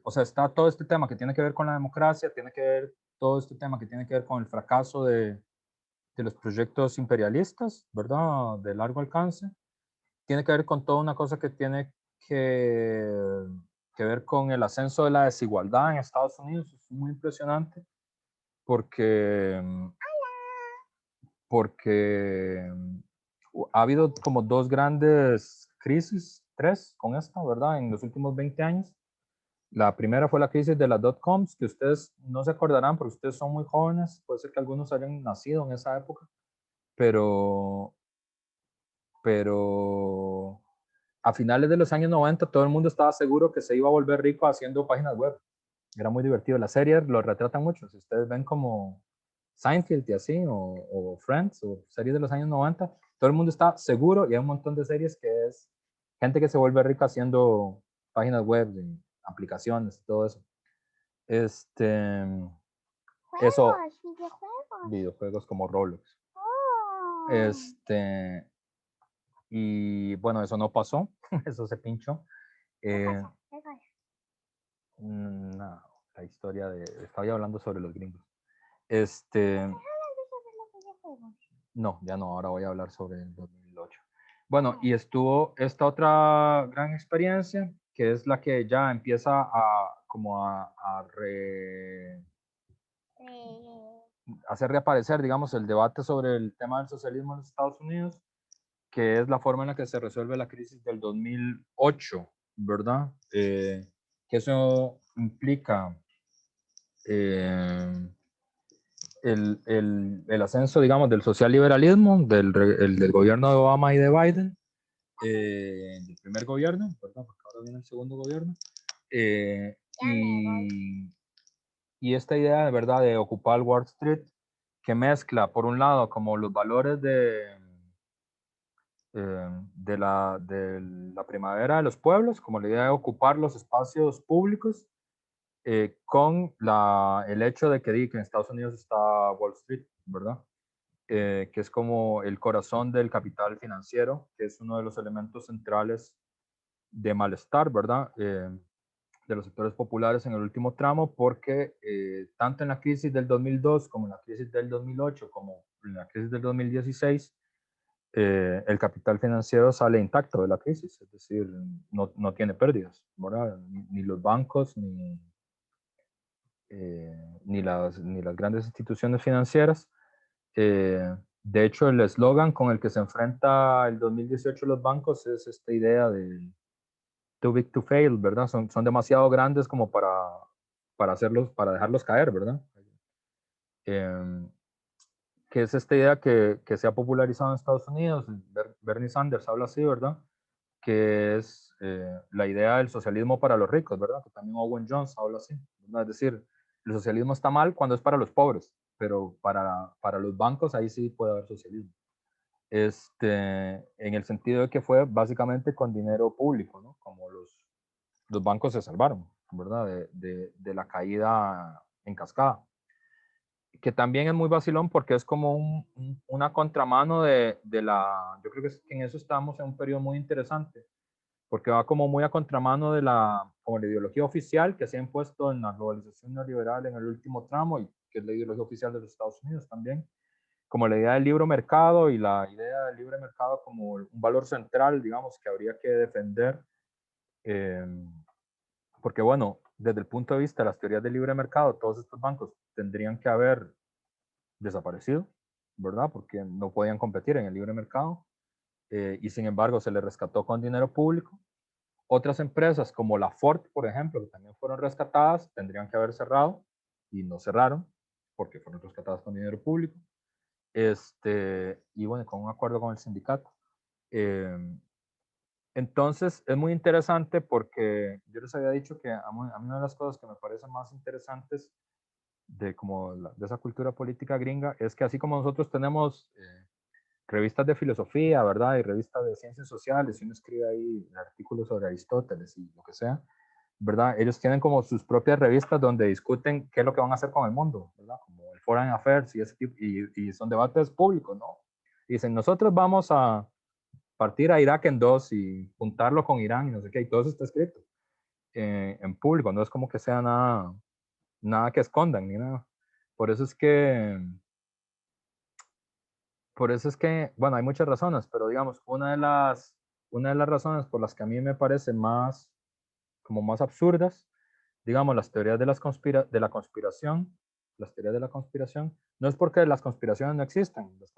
o sea, está todo este tema que tiene que ver con la democracia, tiene que ver todo este tema que tiene que ver con el fracaso de los proyectos imperialistas, ¿verdad? De largo alcance. Tiene que ver con toda una cosa que tiene que ver con el ascenso de la desigualdad en Estados Unidos. Es muy impresionante porque ha habido como dos grandes crisis, tres con esta, ¿verdad? En los últimos 20 años. La primera fue la crisis de las dot-coms, que ustedes no se acordarán porque ustedes son muy jóvenes, puede ser que algunos hayan nacido en esa época, pero a finales de los años 90 todo el mundo estaba seguro que se iba a volver rico haciendo páginas web. Era muy divertido. Las series lo retratan mucho. Si ustedes ven como Seinfeld y así, o Friends, o series de los años 90, todo el mundo está seguro y hay un montón de series que es gente que se vuelve rica haciendo páginas web, aplicaciones, todo eso. Eso, videojuegos como Roblox. Y bueno, eso no pasó, eso se pinchó. No, la historia estaba hablando sobre los gringos. No, ya no, ahora voy a hablar sobre el 2008. Bueno, y estuvo esta otra gran experiencia, que es la que ya empieza hacer reaparecer, digamos, el debate sobre el tema del socialismo en los Estados Unidos, que es la forma en la que se resuelve la crisis del 2008, ¿verdad? Que eso implica el ascenso, digamos, del socialliberalismo, del gobierno de Obama y de Biden, del primer gobierno, ¿verdad? Porque ahora viene el segundo gobierno, y esta idea, de verdad, de ocupar Wall Street, que mezcla, por un lado, como los valores de la primavera de los pueblos, como la idea de ocupar los espacios públicos, con el hecho de que en Estados Unidos está Wall Street, ¿verdad? Que es como el corazón del capital financiero, que es uno de los elementos centrales de malestar, ¿verdad? De los sectores populares en el último tramo, porque tanto en la crisis del 2002 como en la crisis del 2008, como en la crisis del 2016, el capital financiero sale intacto de la crisis, es decir, no tiene pérdidas, ¿verdad? Ni los bancos, ni las grandes instituciones financieras. De hecho, el eslogan con el que se enfrenta el 2018 los bancos es esta idea de too big to fail, ¿verdad? Son demasiado grandes como para dejarlos caer, ¿verdad? Que es esta idea que se ha popularizado en Estados Unidos. Bernie Sanders habla así, ¿verdad? Que es la idea del socialismo para los ricos, ¿verdad? Que también Owen Jones habla así, ¿verdad? Es decir, el socialismo está mal cuando es para los pobres, pero para los bancos ahí sí puede haber socialismo. En el sentido de que fue básicamente con dinero público, ¿no? Como los bancos se salvaron, ¿verdad? De la caída en cascada. Que también es muy vacilón porque es como una contramano yo creo que en eso estamos en un periodo muy interesante, porque va como muy a contramano de como la ideología oficial que se ha impuesto en la globalización neoliberal en el último tramo, y que es la ideología oficial de los Estados Unidos también, como la idea del libre mercado y la idea del libre mercado como un valor central, digamos, que habría que defender, porque bueno, desde el punto de vista de las teorías del libre mercado, todos estos bancos tendrían que haber desaparecido, ¿verdad? Porque no podían competir en el libre mercado, y sin embargo se les rescató con dinero público. Otras empresas como la Ford, por ejemplo, que también fueron rescatadas, tendrían que haber cerrado y no cerraron porque fueron rescatadas con dinero público. Y bueno, con un acuerdo con el sindicato. Entonces, es muy interesante porque yo les había dicho que a mí una de las cosas que me parecen más interesantes de esa cultura política gringa es que así como nosotros tenemos revistas de filosofía, ¿verdad? Y revistas de ciencias sociales, y uno escribe ahí artículos sobre Aristóteles y lo que sea, ¿verdad? Ellos tienen como sus propias revistas donde discuten qué es lo que van a hacer con el mundo, ¿verdad? Como el Foreign Affairs y ese tipo, y son debates públicos, ¿no? Y dicen, nosotros vamos a partir a Irak en dos y juntarlo con Irán y no sé qué, y todo eso está escrito en público, no es como que sea nada que escondan ni nada. Por eso es que, bueno, hay muchas razones, pero digamos, una de las razones por las que a mí me parece más absurdas, digamos, las teorías de la conspiración, las teorías de la conspiración, no es porque las conspiraciones no existen, las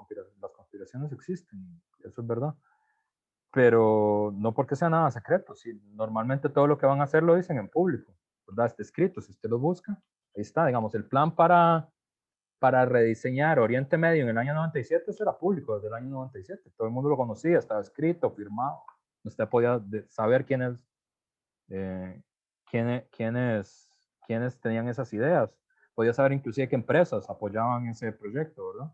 conspiraciones existen, eso es verdad, pero no porque sea nada secreto, si normalmente todo lo que van a hacer lo dicen en público, ¿verdad? Está escrito, si usted lo busca, ahí está, digamos, el plan para rediseñar Oriente Medio en el año 97, eso era público desde el año 97, todo el mundo lo conocía, estaba escrito, firmado, usted podía saber quiénes tenían esas ideas. Podía saber inclusive qué empresas apoyaban ese proyecto, ¿verdad?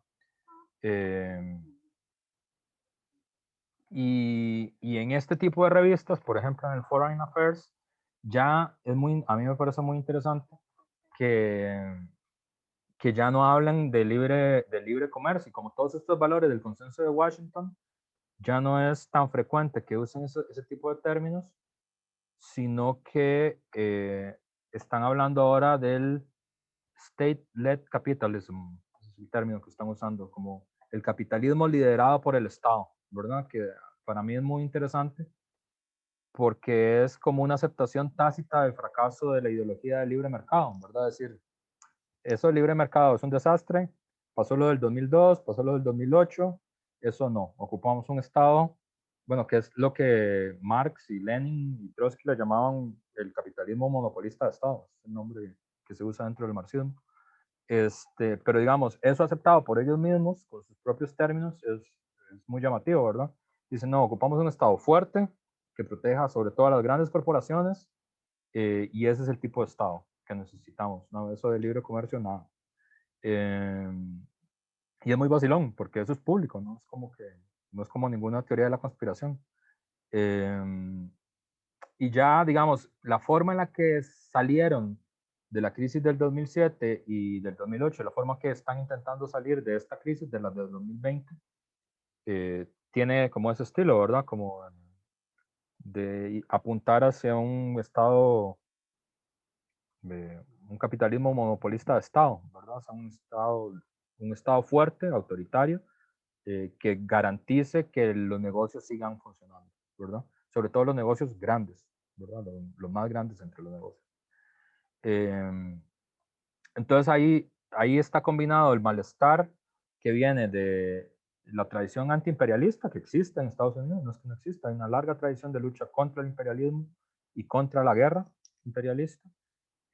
Y en este tipo de revistas, por ejemplo en el Foreign Affairs, ya a mí me parece muy interesante que ya no hablan de libre comercio, y como todos estos valores del consenso de Washington, ya no es tan frecuente que usen ese tipo de términos, sino que están hablando ahora del state-led capitalism, es el término que están usando, como el capitalismo liderado por el Estado, ¿verdad? Que para mí es muy interesante porque es como una aceptación tácita del fracaso de la ideología del libre mercado, ¿verdad? Es decir, eso del libre mercado es un desastre, pasó lo del 2002, pasó lo del 2008, eso no, ocupamos un Estado, bueno, que es lo que Marx y Lenin y Trotsky le llamaban el capitalismo monopolista de Estado, es el nombre que se usa dentro del marxismo. Pero digamos, eso aceptado por ellos mismos, con sus propios términos, es muy llamativo, ¿verdad? Dicen, no, ocupamos un Estado fuerte que proteja sobre todo a las grandes corporaciones y ese es el tipo de Estado que necesitamos, ¿no? Eso de libre comercio, nada. Y es muy vacilón, porque eso es público, ¿no? No es como ninguna teoría de la conspiración. Y ya, digamos, la forma en la que salieron de la crisis del 2007 y del 2008, la forma que están intentando salir de esta crisis, de la del 2020, tiene como ese estilo, ¿verdad? Como de apuntar hacia un Estado, un capitalismo monopolista de Estado, ¿verdad? O sea, un Estado fuerte, autoritario, que garantice que los negocios sigan funcionando, ¿verdad? Sobre todo los negocios grandes, ¿verdad? Los más grandes entre los negocios. Entonces ahí está combinado el malestar que viene de la tradición antiimperialista que existe en Estados Unidos, no es que no exista, hay una larga tradición de lucha contra el imperialismo y contra la guerra imperialista,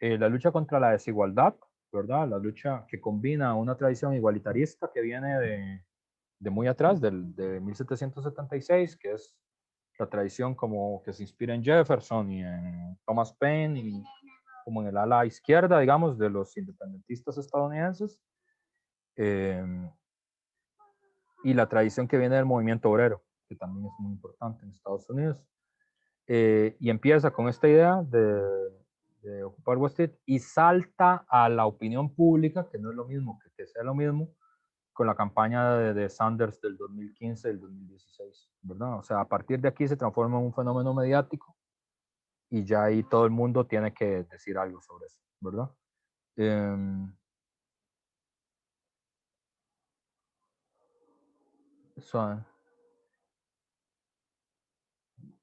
la lucha contra la desigualdad, ¿verdad? La lucha que combina una tradición igualitarista que viene de muy atrás, de 1776, que es la tradición como que se inspira en Jefferson y en Thomas Paine y como en el ala izquierda, digamos, de los independentistas estadounidenses, y la tradición que viene del movimiento obrero, que también es muy importante en Estados Unidos. Y empieza con esta idea de ocupar Wall Street y salta a la opinión pública, que no es lo mismo que sea lo mismo, con la campaña de Sanders del 2015 y del 2016, ¿verdad? O sea, a partir de aquí se transforma en un fenómeno mediático y ya ahí todo el mundo tiene que decir algo sobre eso, ¿verdad?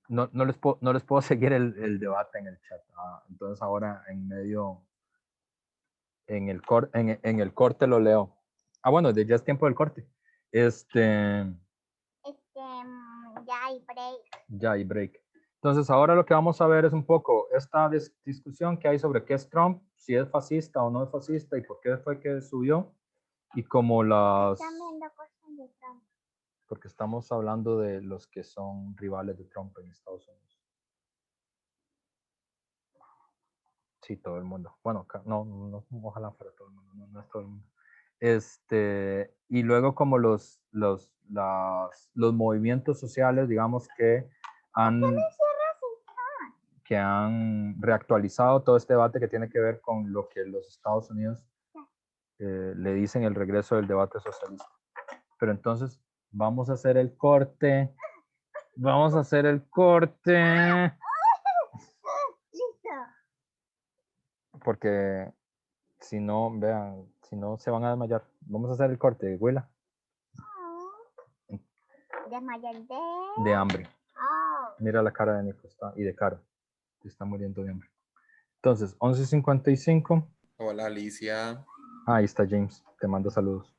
No les puedo seguir el debate en el chat. Entonces ahora en medio, en el corte lo leo. Bueno, ya es tiempo del corte. Ya hay break. Entonces, ahora lo que vamos a ver es un poco esta discusión que hay sobre qué es Trump, si es fascista o no es fascista y por qué fue que subió, y como las...
Están viendo cosas de Trump.
Porque estamos hablando de los que son rivales de Trump en Estados Unidos. Sí, todo el mundo. Bueno, no, ojalá fuera todo el mundo, no es todo el mundo. Y luego como los movimientos sociales, digamos, que han reactualizado todo este debate que tiene que ver con lo que los Estados Unidos le dicen el regreso del debate socialista. Pero entonces vamos a hacer el corte. Vamos a hacer el corte.
Listo.
Porque si no, vean, si no se van a desmayar. Vamos a hacer el corte, Huela,
Desmayar
de hambre.
Oh.
Mira la cara de Nico y de Caro. Está muriendo de hambre. Entonces, 11:55.
Hola, Alicia.
Ahí está James. Te mando saludos.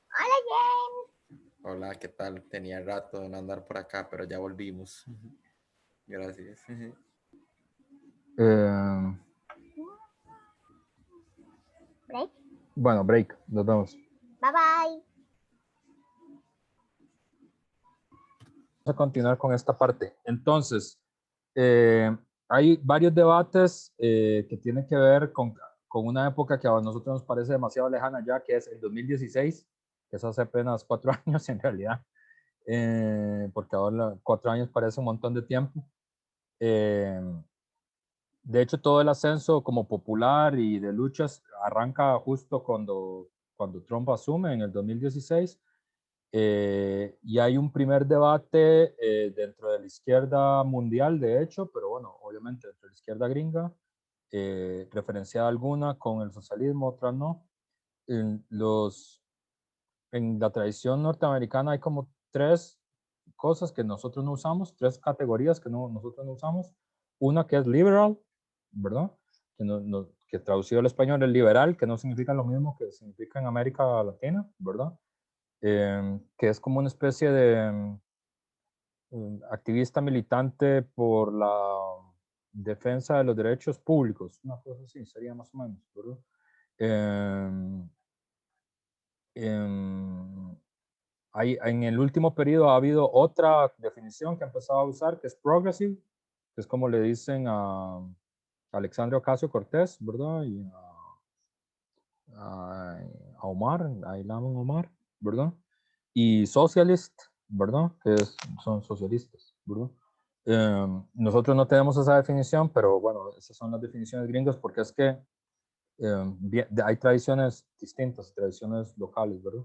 Hola, James.
Hola, ¿qué tal? Tenía rato de no andar por acá, pero ya volvimos. Gracias.
Break.
Bueno, break. Nos vemos.
Bye bye.
Vamos a continuar con esta parte. Entonces, hay varios debates que tienen que ver con una época que a nosotros nos parece demasiado lejana ya, que es el 2016, que es hace apenas 4 años en realidad, porque ahora 4 años parece un montón de tiempo. De hecho, todo el ascenso como popular y de luchas arranca justo cuando Trump asume en el 2016. Y hay un primer debate dentro de la izquierda mundial, de hecho, pero bueno, obviamente dentro de la izquierda gringa, referenciada alguna con el socialismo, otras no. En la tradición norteamericana hay como 3 cosas que nosotros no usamos, 3 categorías que nosotros no usamos. Una que es liberal, ¿verdad? Que traducido al español es liberal, que no significa lo mismo que significa en América Latina, ¿verdad? Que es como una especie de activista militante por la defensa de los derechos públicos, una cosa así, sería más o menos, ¿verdad? En el último periodo ha habido otra definición que ha empezado a usar, que es progressive, que es como le dicen a Alexandria Ocasio-Cortez, ¿verdad? Y a Omar, a Ilhan Omar, ¿verdad? Y socialist, ¿verdad? Son socialistas, ¿verdad? Nosotros no tenemos esa definición, pero bueno, esas son las definiciones gringas porque es que hay tradiciones distintas, tradiciones locales, ¿verdad?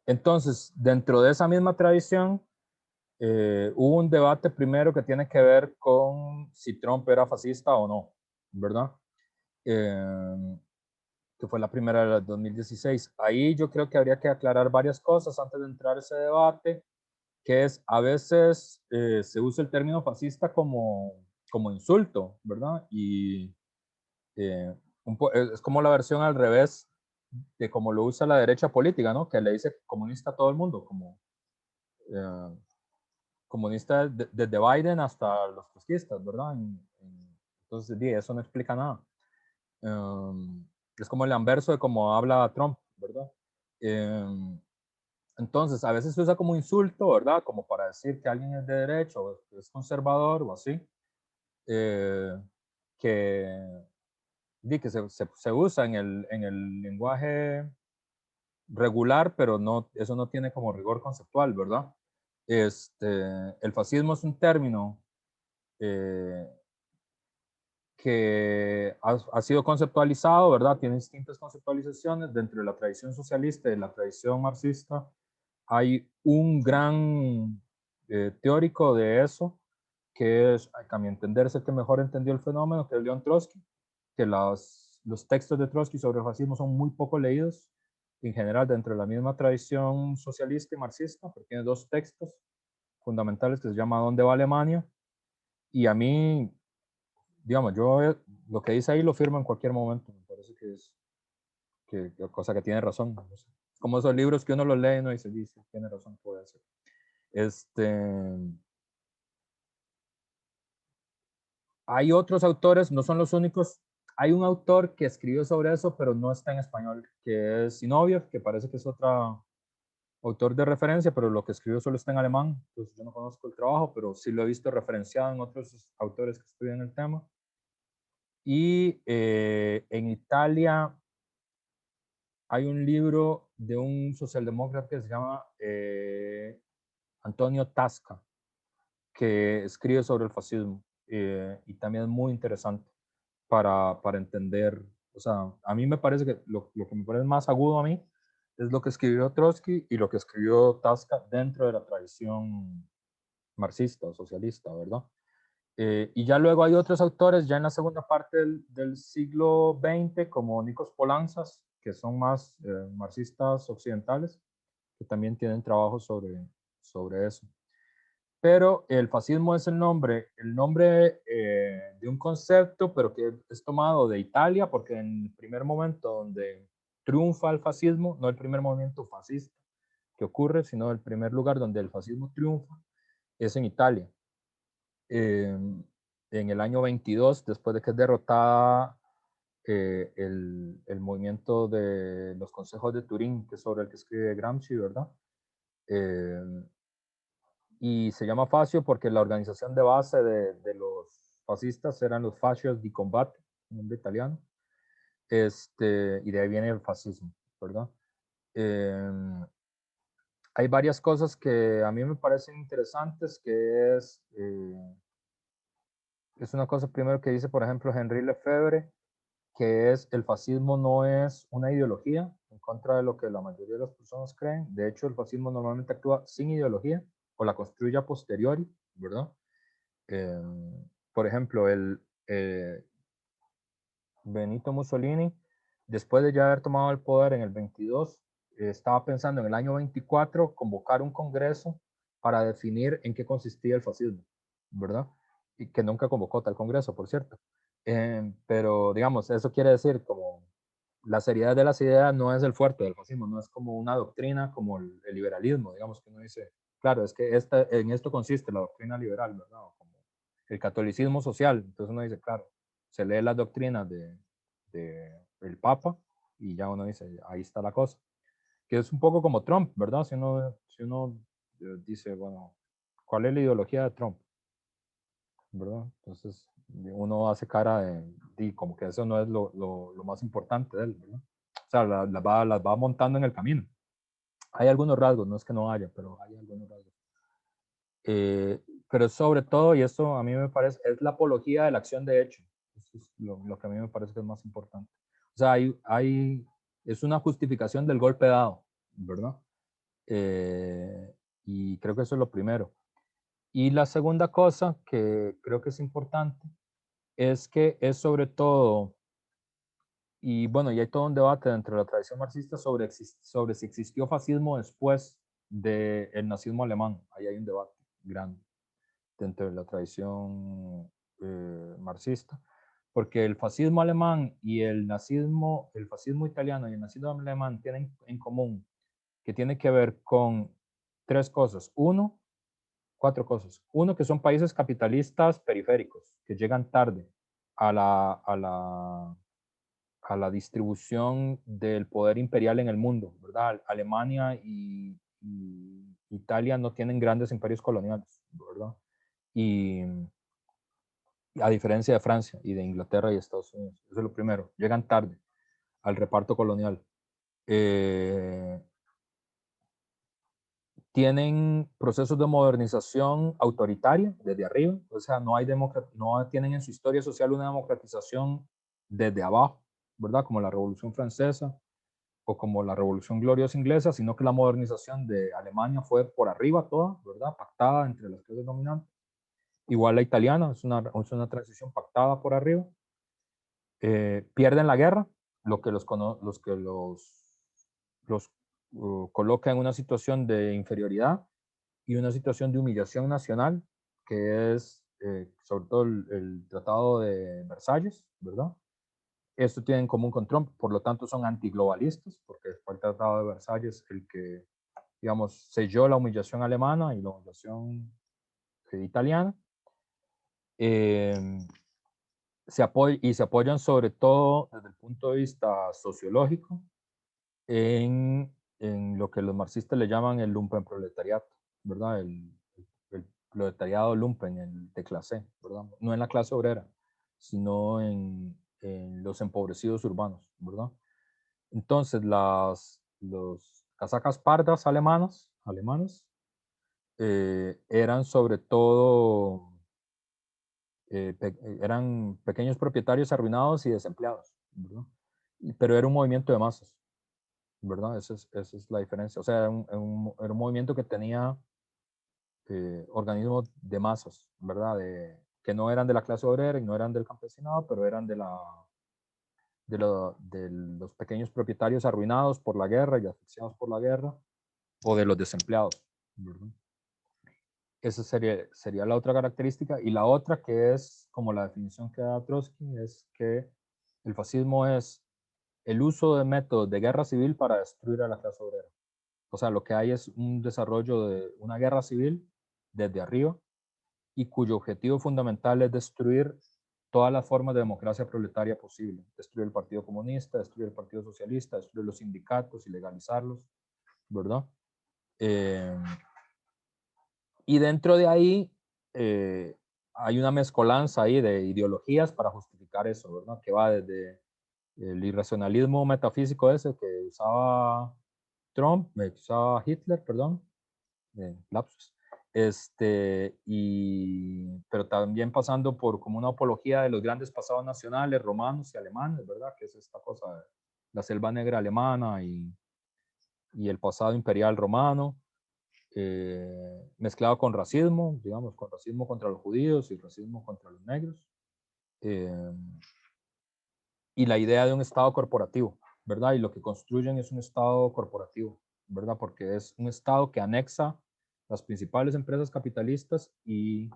Entonces, dentro de esa misma tradición, hubo un debate primero que tiene que ver con si Trump era fascista o no, ¿verdad? Que fue la primera del 2016. Ahí yo creo que habría que aclarar varias cosas antes de entrar a ese debate, que es a veces se usa el término fascista como insulto, ¿verdad? Y es como la versión al revés de como lo usa la derecha política, ¿no? Que le dice comunista a todo el mundo, como comunista desde Biden hasta los trotskistas, ¿verdad? Entonces, eso no explica nada. Es como el anverso de cómo habla Trump, ¿verdad? Entonces, a veces se usa como insulto, ¿verdad? Como para decir que alguien es de derecha o es conservador o así. Que se usa en el lenguaje regular, pero eso no tiene como rigor conceptual, ¿verdad? El fascismo es un término que ha sido conceptualizado, ¿verdad? Tiene distintas conceptualizaciones dentro de la tradición socialista y de la tradición marxista. Hay un gran teórico de eso, que es, a mi entender, es el que mejor entendió el fenómeno, que es León Trotsky, que los textos de Trotsky sobre el fascismo son muy poco leídos, en general dentro de la misma tradición socialista y marxista, porque tiene 2 textos fundamentales que se llama ¿Dónde va Alemania? Y a mí, digamos, yo lo que dice ahí lo firmo en cualquier momento, me parece que es cosa que tiene razón. No sé. como esos libros que uno los lee, ¿no? Y se dice, tiene razón, puede ser. Hay otros autores, no son los únicos. Hay un autor que escribió sobre eso, pero no está en español, que es Zinoviev, que parece que es otro autor de referencia, pero lo que escribió solo está en alemán. Entonces yo no conozco el trabajo, pero sí lo he visto referenciado en otros autores que estudian el tema. Y en Italia hay un libro de un socialdemócrata que se llama Antonio Tasca, que escribe sobre el fascismo y también es muy interesante para entender, o sea, a mí me parece que lo que me parece más agudo a mí es lo que escribió Trotsky y lo que escribió Tasca dentro de la tradición marxista o socialista, ¿verdad? Y ya luego hay otros autores ya en la segunda parte del siglo XX, como Nikos Poulantzas, que son más marxistas occidentales, que también tienen trabajos sobre eso. Pero el fascismo es el nombre de un concepto, pero que es tomado de Italia, porque en el primer momento donde triunfa el fascismo, no el primer movimiento fascista que ocurre, sino el primer lugar donde el fascismo triunfa, es en Italia. En el año 22, después de que es derrotada el movimiento de los consejos de Turín, que es sobre el que escribe Gramsci, ¿verdad? Y se llama fascio porque la organización de base de los fascistas eran los fascios di combate, un nombre italiano, y de ahí viene el fascismo, ¿verdad? Hay varias cosas que a mí me parecen interesantes, que es una cosa primero que dice, por ejemplo, Henri Lefebvre, que es el fascismo no es una ideología, en contra de lo que la mayoría de las personas creen. De hecho, el fascismo normalmente actúa sin ideología o la construye a posteriori, ¿verdad? Por ejemplo, Benito Mussolini, después de ya haber tomado el poder en el 22, estaba pensando en el año 24 convocar un congreso para definir en qué consistía el fascismo, ¿verdad? Y que nunca convocó tal congreso, por cierto. Pero, digamos, eso quiere decir como la seriedad de las ideas no es el fuerte del fascismo, no es como una doctrina como el liberalismo, digamos que uno dice, claro, es que en esto consiste la doctrina liberal, ¿verdad? O como el catolicismo social. Entonces uno dice, claro, se lee las doctrinas del Papa y ya uno dice, ahí está la cosa. Que es un poco como Trump, ¿verdad? Si uno dice, bueno, ¿cuál es la ideología de Trump? ¿Verdad? Entonces uno hace cara de como que eso no es lo más importante de él, ¿verdad? O sea, las va montando en el camino. Hay algunos rasgos, no es que no haya, pero hay algunos rasgos. Pero sobre todo, y eso a mí me parece, es la apología de la acción de hecho. Eso es lo que a mí me parece que es más importante. O sea, es una justificación del golpe dado, ¿verdad? Y creo que eso es lo primero. Y la segunda cosa que creo que es importante es que es sobre todo, y bueno, y hay todo un debate dentro de la tradición marxista sobre si existió fascismo después del nazismo alemán. Ahí hay un debate grande dentro de la tradición marxista, porque el fascismo alemán y el fascismo italiano y el nazismo alemán tienen en común que tiene que ver con cuatro cosas. Uno, que son países capitalistas periféricos, que llegan tarde a la distribución del poder imperial en el mundo, ¿verdad? Alemania y Italia no tienen grandes imperios coloniales, ¿verdad? Y a diferencia de Francia y de Inglaterra y Estados Unidos. Eso es lo primero. Llegan tarde al reparto colonial. Tienen procesos de modernización autoritaria desde arriba, o sea, no tienen en su historia social una democratización desde abajo, ¿verdad? Como la Revolución Francesa o como la Revolución Gloriosa Inglesa, sino que la modernización de Alemania fue por arriba toda, ¿verdad? Pactada entre las clases dominantes. Igual la italiana, es una transición pactada por arriba. Pierden la guerra, lo que los coloca en una situación de inferioridad y una situación de humillación nacional, que es sobre todo el Tratado de Versalles, ¿verdad? Esto tiene en común con Trump, por lo tanto son antiglobalistas, porque fue el Tratado de Versalles el que, digamos, selló la humillación alemana y la humillación italiana. Se apoyan sobre todo desde el punto de vista sociológico en lo que los marxistas le llaman el lumpenproletariato, ¿verdad? El proletariado lumpen, el de clase, ¿verdad? No en la clase obrera, sino en los empobrecidos urbanos, ¿verdad? Entonces, los casacas pardas alemanas eran sobre todo, eran pequeños propietarios arruinados y desempleados, ¿verdad? Pero era un movimiento de masas, ¿verdad? Esa es la diferencia. O sea, era un movimiento que tenía organismos de masas, ¿verdad? Que no eran de la clase obrera y no eran del campesinado, pero eran de los pequeños propietarios arruinados por la guerra y asfixiados por la guerra, o de los desempleados, ¿verdad? Esa sería la otra característica. Y la otra, que es como la definición que da Trotsky, es que el fascismo es el uso de métodos de guerra civil para destruir a la clase obrera. O sea, lo que hay es un desarrollo de una guerra civil desde arriba y cuyo objetivo fundamental es destruir todas las formas de democracia proletaria posible. Destruir el Partido Comunista, destruir el Partido Socialista, destruir los sindicatos, ilegalizarlos, ¿verdad? Y dentro de ahí hay una mezcolanza ahí de ideologías para justificar eso, ¿verdad? Que va desde el irracionalismo metafísico ese que usaba usaba Hitler, perdón, lapsus, pero también pasando por como una apología de los grandes pasados nacionales romanos y alemanes, ¿verdad? Que es esta cosa de la selva negra alemana y el pasado imperial romano, mezclado con racismo, digamos, con racismo contra los judíos y racismo contra los negros, y la idea de un Estado corporativo, ¿verdad? Y lo que construyen es un Estado corporativo, ¿verdad? Porque es un Estado que anexa las principales empresas capitalistas y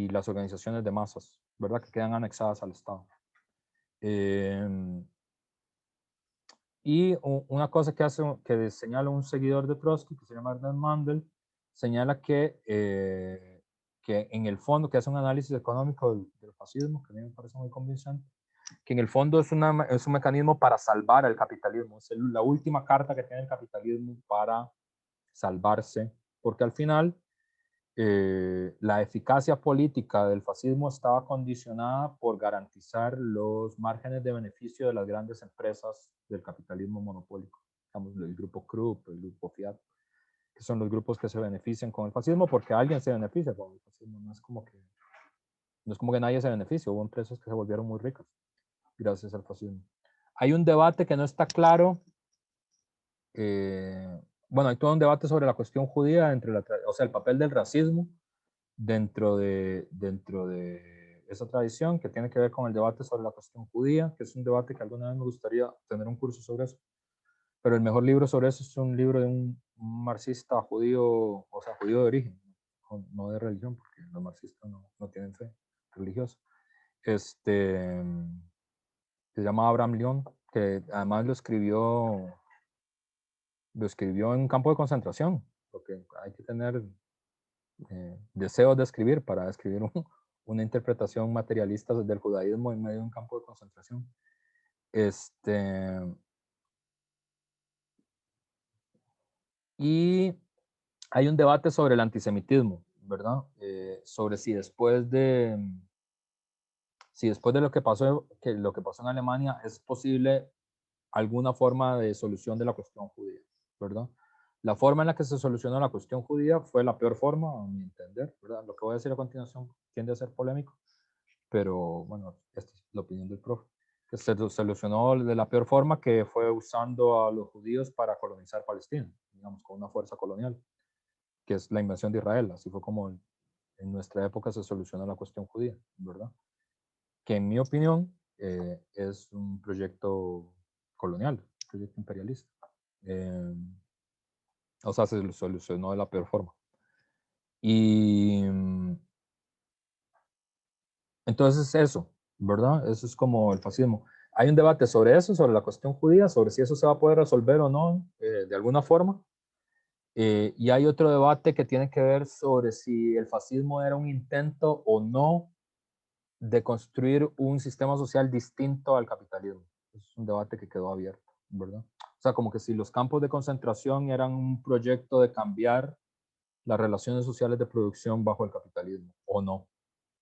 las organizaciones de masas, ¿verdad? Que quedan anexadas al Estado. Y una cosa que señala un seguidor de Trotsky, que se llama Ernest Mandel, señala que en el fondo, que hace un análisis económico del fascismo, que a mí me parece muy convincente, que en el fondo es un mecanismo para salvar al capitalismo, es la última carta que tiene el capitalismo para salvarse, porque al final la eficacia política del fascismo estaba condicionada por garantizar los márgenes de beneficio de las grandes empresas del capitalismo monopólico, digamos, el grupo Krupp, el grupo Fiat, que son los grupos que se benefician con el fascismo porque alguien se beneficia con el fascismo, no es como que nadie se beneficia, hubo empresas que se volvieron muy ricas gracias al fascismo. Hay un debate que no está claro, bueno, hay todo un debate sobre la cuestión judía, o sea, el papel del racismo dentro de esa tradición, que tiene que ver con el debate sobre la cuestión judía, que es un debate que alguna vez me gustaría tener un curso sobre eso. Pero el mejor libro sobre eso es un libro de un marxista judío, o sea, judío de origen, no de religión, porque los marxistas no tienen fe religiosa. Se llama Abraham León, que además lo escribió en un campo de concentración, porque hay que tener deseos de escribir para escribir una interpretación materialista del judaísmo en medio de un campo de concentración. Y hay un debate sobre el antisemitismo, ¿verdad? Sobre si después de lo que pasó en Alemania es posible alguna forma de solución de la cuestión judía, ¿verdad? La forma en la que se solucionó la cuestión judía fue la peor forma, a mi entender, ¿verdad? Lo que voy a decir a continuación tiende a ser polémico, pero bueno, esta es la opinión del profe, que se solucionó de la peor forma, que fue usando a los judíos para colonizar Palestina, digamos, con una fuerza colonial, que es la invasión de Israel. Así fue como en nuestra época se solucionó la cuestión judía, ¿verdad? Que en mi opinión es un proyecto colonial, un proyecto imperialista. O sea, se solucionó de la peor forma. Y entonces eso, ¿verdad? Eso es como el fascismo. Hay un debate sobre eso, sobre la cuestión judía, sobre si eso se va a poder resolver o no, de alguna forma. Y hay otro debate que tiene que ver sobre si el fascismo era un intento o no de construir un sistema social distinto al capitalismo. Es un debate que quedó abierto, ¿verdad? O sea, como que si los campos de concentración eran un proyecto de cambiar las relaciones sociales de producción bajo el capitalismo o no,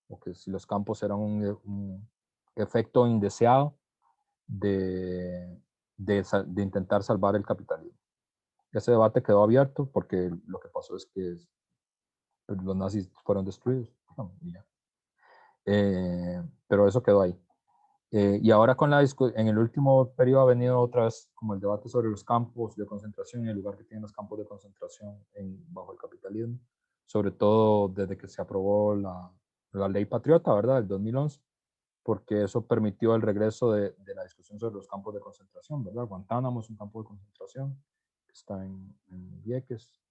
o que si los campos eran un efecto indeseado de intentar salvar el capitalismo. Ese debate quedó abierto porque lo que pasó es que los nazis fueron destruidos. No, ya. Pero eso quedó ahí. Y ahora en el último periodo ha venido otra vez como el debate sobre los campos de concentración y el lugar que tienen los campos de concentración bajo el capitalismo, sobre todo desde que se aprobó la ley patriota, ¿verdad?, del 2011, porque eso permitió el regreso de la discusión sobre los campos de concentración, ¿verdad? Guantánamo es un campo de concentración que está en Vieques.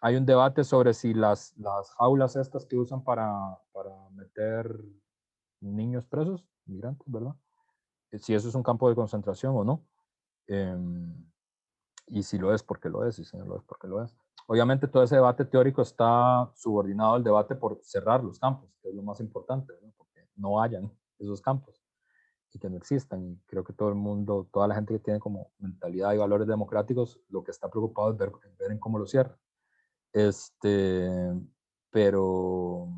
Hay un debate sobre si las jaulas estas que usan para meter niños presos, migrantes, ¿verdad? Si eso es un campo de concentración o no. Y si lo es, porque lo es, y si no lo es, porque lo es. Obviamente todo ese debate teórico está subordinado al debate por cerrar los campos, que es lo más importante, ¿no? Porque no hayan esos campos y que no existan. Y creo que todo el mundo, toda la gente que tiene como mentalidad y valores democráticos, lo que está preocupado es ver en cómo lo cierra. Pero,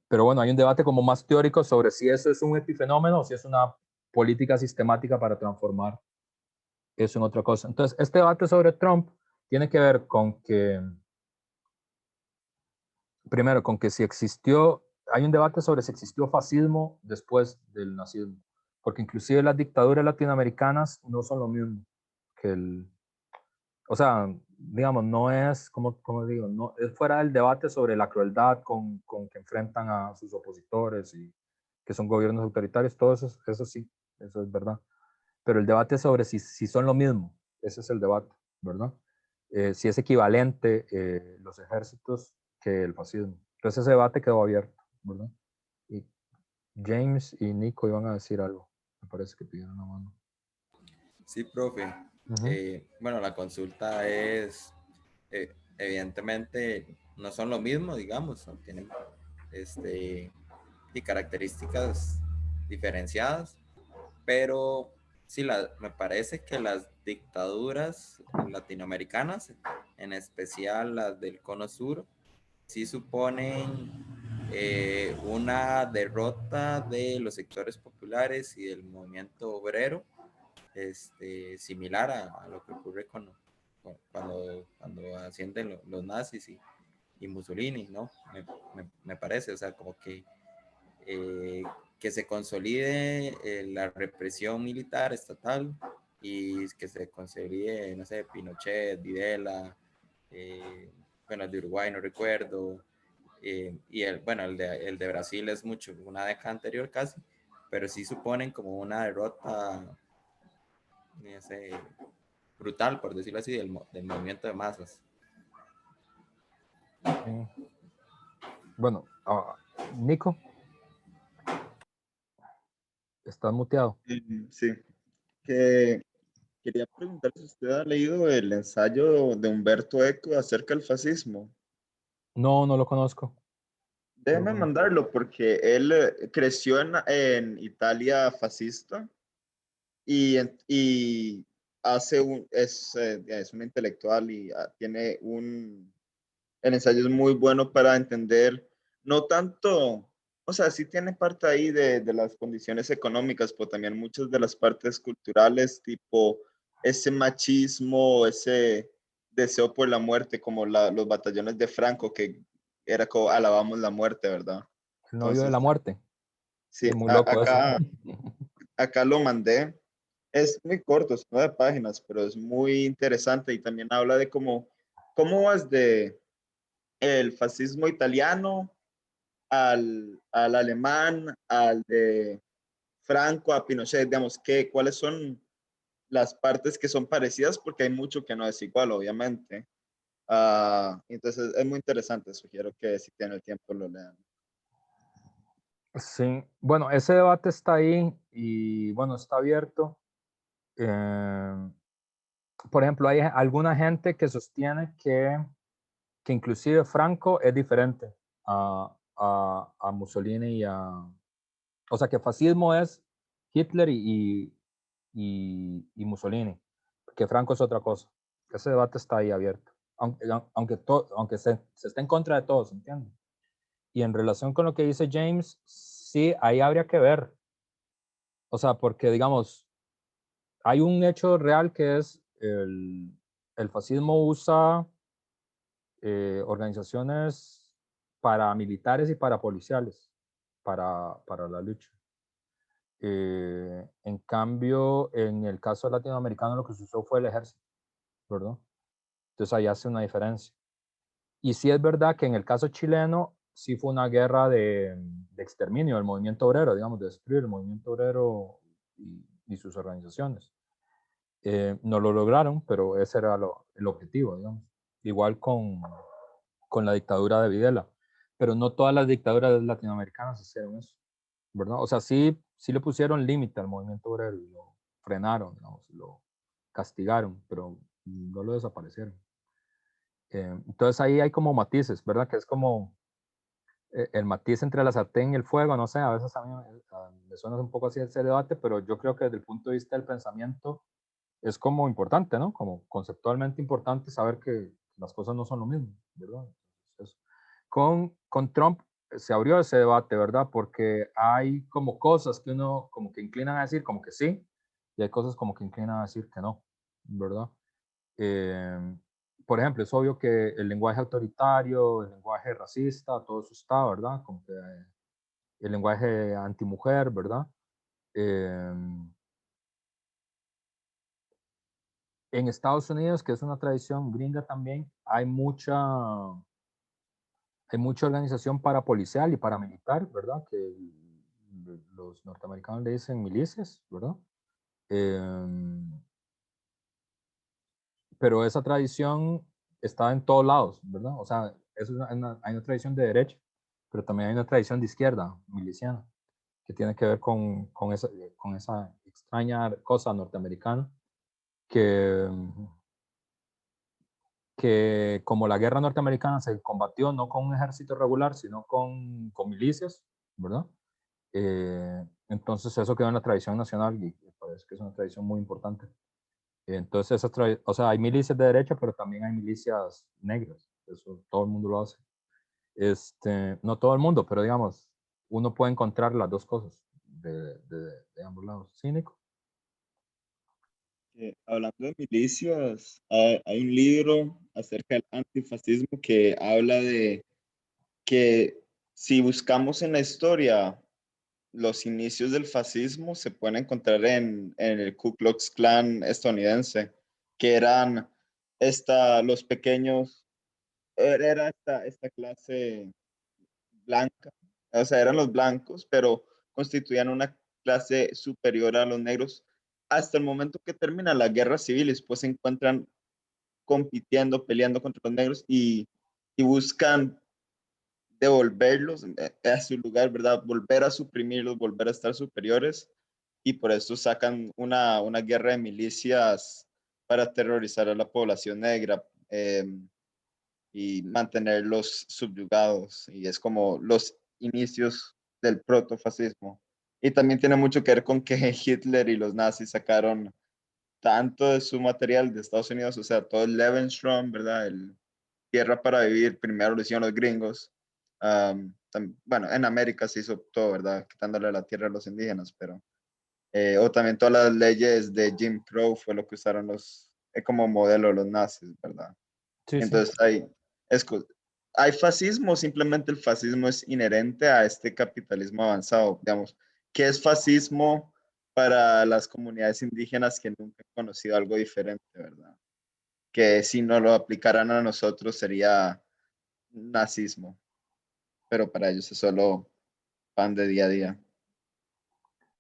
pero bueno, hay un debate como más teórico sobre si eso es un epifenómeno o si es una política sistemática para transformar eso en otra cosa. Entonces, este debate sobre Trump tiene que ver con que, primero, con que si existió, hay un debate sobre si existió fascismo después del nazismo, porque inclusive las dictaduras latinoamericanas no son lo mismo que o sea, digamos, no es, como digo, no, es fuera del debate sobre la crueldad con que enfrentan a sus opositores y que son gobiernos autoritarios, todo eso sí, eso es verdad. Pero el debate sobre si son lo mismo, ese es el debate, ¿verdad? Si es equivalente los ejércitos que el fascismo. Entonces ese debate quedó abierto, ¿verdad? Y James y Nico iban a decir algo, me parece que pidieron una mano.
Sí, profe. Bueno, la consulta es, evidentemente, no son lo mismo, digamos, ¿no? Tienen y características diferenciadas, pero sí, me parece que las dictaduras latinoamericanas, en especial las del Cono Sur, sí suponen una derrota de los sectores populares y del movimiento obrero, similar a lo que ocurre cuando ascienden los nazis y Mussolini, ¿no? Me parece, o sea, como que se consolide la represión militar estatal y que se consolide, no sé, Pinochet, Videla, bueno, el de Uruguay no recuerdo, y bueno, el de Brasil es mucho, una década anterior casi, pero sí suponen como una derrota, no sé, brutal, por decirlo así, del movimiento de masas.
Bueno, Nico, estás muteado.
Sí, que quería preguntar si usted ha leído el ensayo de Humberto Eco acerca del fascismo.
No, no lo conozco.
Déjeme mandarlo porque él creció en Italia fascista y es un intelectual y tiene el ensayo es muy bueno para entender, no tanto, o sea, sí tiene parte ahí de las condiciones económicas, pero también muchas de las partes culturales, tipo ese machismo, ese deseo por la muerte, como los batallones de Franco, que era como alabamos la muerte, ¿verdad?
El novio de
Entonces,
la muerte.
sí,
Es muy loco eso.
acá lo mandé. Es muy corto, es 9 páginas, pero es muy interesante y también habla de cómo vas de el fascismo italiano al alemán, al de Franco, a Pinochet, digamos, cuáles son las partes que son parecidas, porque hay mucho que no es igual, obviamente. Entonces es muy interesante, sugiero que si tienen el tiempo lo lean.
Sí, bueno, ese debate está ahí y bueno, está abierto. Por ejemplo, hay alguna gente que sostiene que inclusive Franco es diferente a Mussolini o sea, que fascismo es Hitler y Mussolini, que Franco es otra cosa. Ese debate está ahí abierto, aunque se esté en contra de todos, ¿entiendes? Y en relación con lo que dice James, sí, ahí habría que ver. O sea, porque digamos, hay un hecho real que es el fascismo usa organizaciones paramilitares y parapoliciales para la lucha. En cambio, en el caso latinoamericano lo que se usó fue el ejército, ¿verdad? Entonces ahí hace una diferencia. Y sí es verdad que en el caso chileno sí fue una guerra de exterminio del movimiento obrero, digamos, de destruir el movimiento obrero y sus organizaciones. No lo lograron, pero ese era el objetivo, digamos. Igual con la dictadura de Videla. Pero no todas las dictaduras latinoamericanas hicieron eso, ¿verdad? O sea, sí le pusieron límite al movimiento obrero y lo frenaron, digamos, lo castigaron, pero no lo desaparecieron. Entonces ahí hay como matices, ¿verdad? Que es como el matiz entre la sartén y el fuego, no sé, a veces a mí me suena un poco así ese debate, pero yo creo que desde el punto de vista del pensamiento es como importante, ¿no? Como conceptualmente importante saber que las cosas no son lo mismo, ¿verdad? Entonces, con Trump se abrió ese debate, ¿verdad? Porque hay como cosas que uno como que inclinan a decir como que sí, y hay cosas como que inclinan a decir que no, ¿verdad? Eh, por ejemplo, es obvio que el lenguaje autoritario, el lenguaje racista, todo eso está, ¿verdad? Como que el lenguaje antimujer, ¿verdad? Eh, en Estados Unidos, que es una tradición gringa también, hay mucha organización parapolicial y paramilitar, ¿verdad? Que los norteamericanos le dicen milicias, ¿verdad? Pero esa tradición está en todos lados, ¿verdad? O sea, hay una tradición de derecha, pero también hay una tradición de izquierda, miliciana, que tiene que ver con esa extraña cosa norteamericana que, que como la guerra norteamericana se combatió no con un ejército regular, sino con milicias, ¿verdad? Entonces eso quedó en la tradición nacional y me parece que es una tradición muy importante. Entonces, o sea, hay milicias de derecha, pero también hay milicias negras. Eso todo el mundo lo hace. No todo el mundo, pero digamos, uno puede encontrar las dos cosas de ambos lados. ¿Cínico?
Hablando de milicias, hay un libro acerca del antifascismo que habla de que si buscamos en la historia los inicios del fascismo, se pueden encontrar en el Ku Klux Klan estadounidense, que eran los pequeños, era esta clase blanca, o sea, eran los blancos, pero constituían una clase superior a los negros hasta el momento que termina la guerra civil y después se encuentran compitiendo, peleando contra los negros y buscan devolverlos a su lugar, ¿verdad? Volver a suprimirlos, volver a estar superiores y por eso sacan una guerra de milicias para aterrorizar a la población negra y mantenerlos subyugados y es como los inicios del protofascismo. Y también tiene mucho que ver con que Hitler y los nazis sacaron tanto de su material de Estados Unidos, o sea, todo el Lebensraum, ¿verdad? El Tierra para Vivir, primero lo hicieron los gringos. Bueno, en América se hizo todo, ¿verdad? Quitándole la tierra a los indígenas, pero... o también todas las leyes de Jim Crow fue lo que usaron como modelo los nazis, ¿verdad?
Sí, sí.
Entonces es, hay fascismo, simplemente el fascismo es inherente a este capitalismo avanzado, digamos. ¿Qué es fascismo para las comunidades indígenas que nunca han conocido algo diferente, verdad? Que si no lo aplicaran a nosotros sería nazismo, pero para ellos es solo pan de día a día.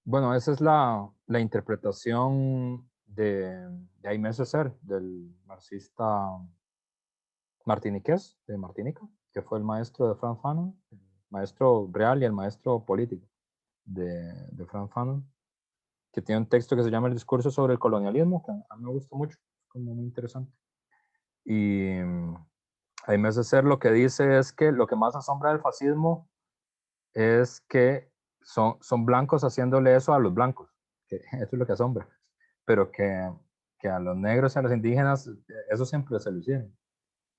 Bueno, esa es la interpretación de Aimé Césaire, del marxista martiniqués de Martinica, que fue el maestro de Frantz Fanon, el maestro real y el maestro político de Frank Fanon, que tiene un texto que se llama El discurso sobre el colonialismo, que a mí me gusta mucho, es como muy interesante. Y ahí me hace ser lo que dice es que lo que más asombra del fascismo es que son blancos haciéndole eso a los blancos, que eso es lo que asombra, pero que a los negros y a los indígenas eso siempre se lo hicieron.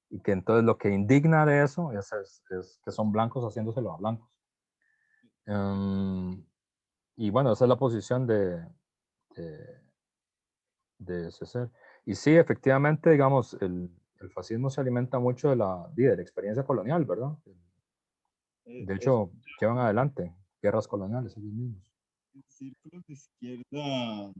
Y que entonces lo que indigna de eso es que son blancos haciéndoselo a blancos. Y bueno, esa es la posición de, de César. Y sí, efectivamente, digamos, el fascismo se alimenta mucho de la experiencia colonial, ¿verdad? De
Es
hecho, llevan adelante guerras coloniales ellos mismos.
círculos de izquierda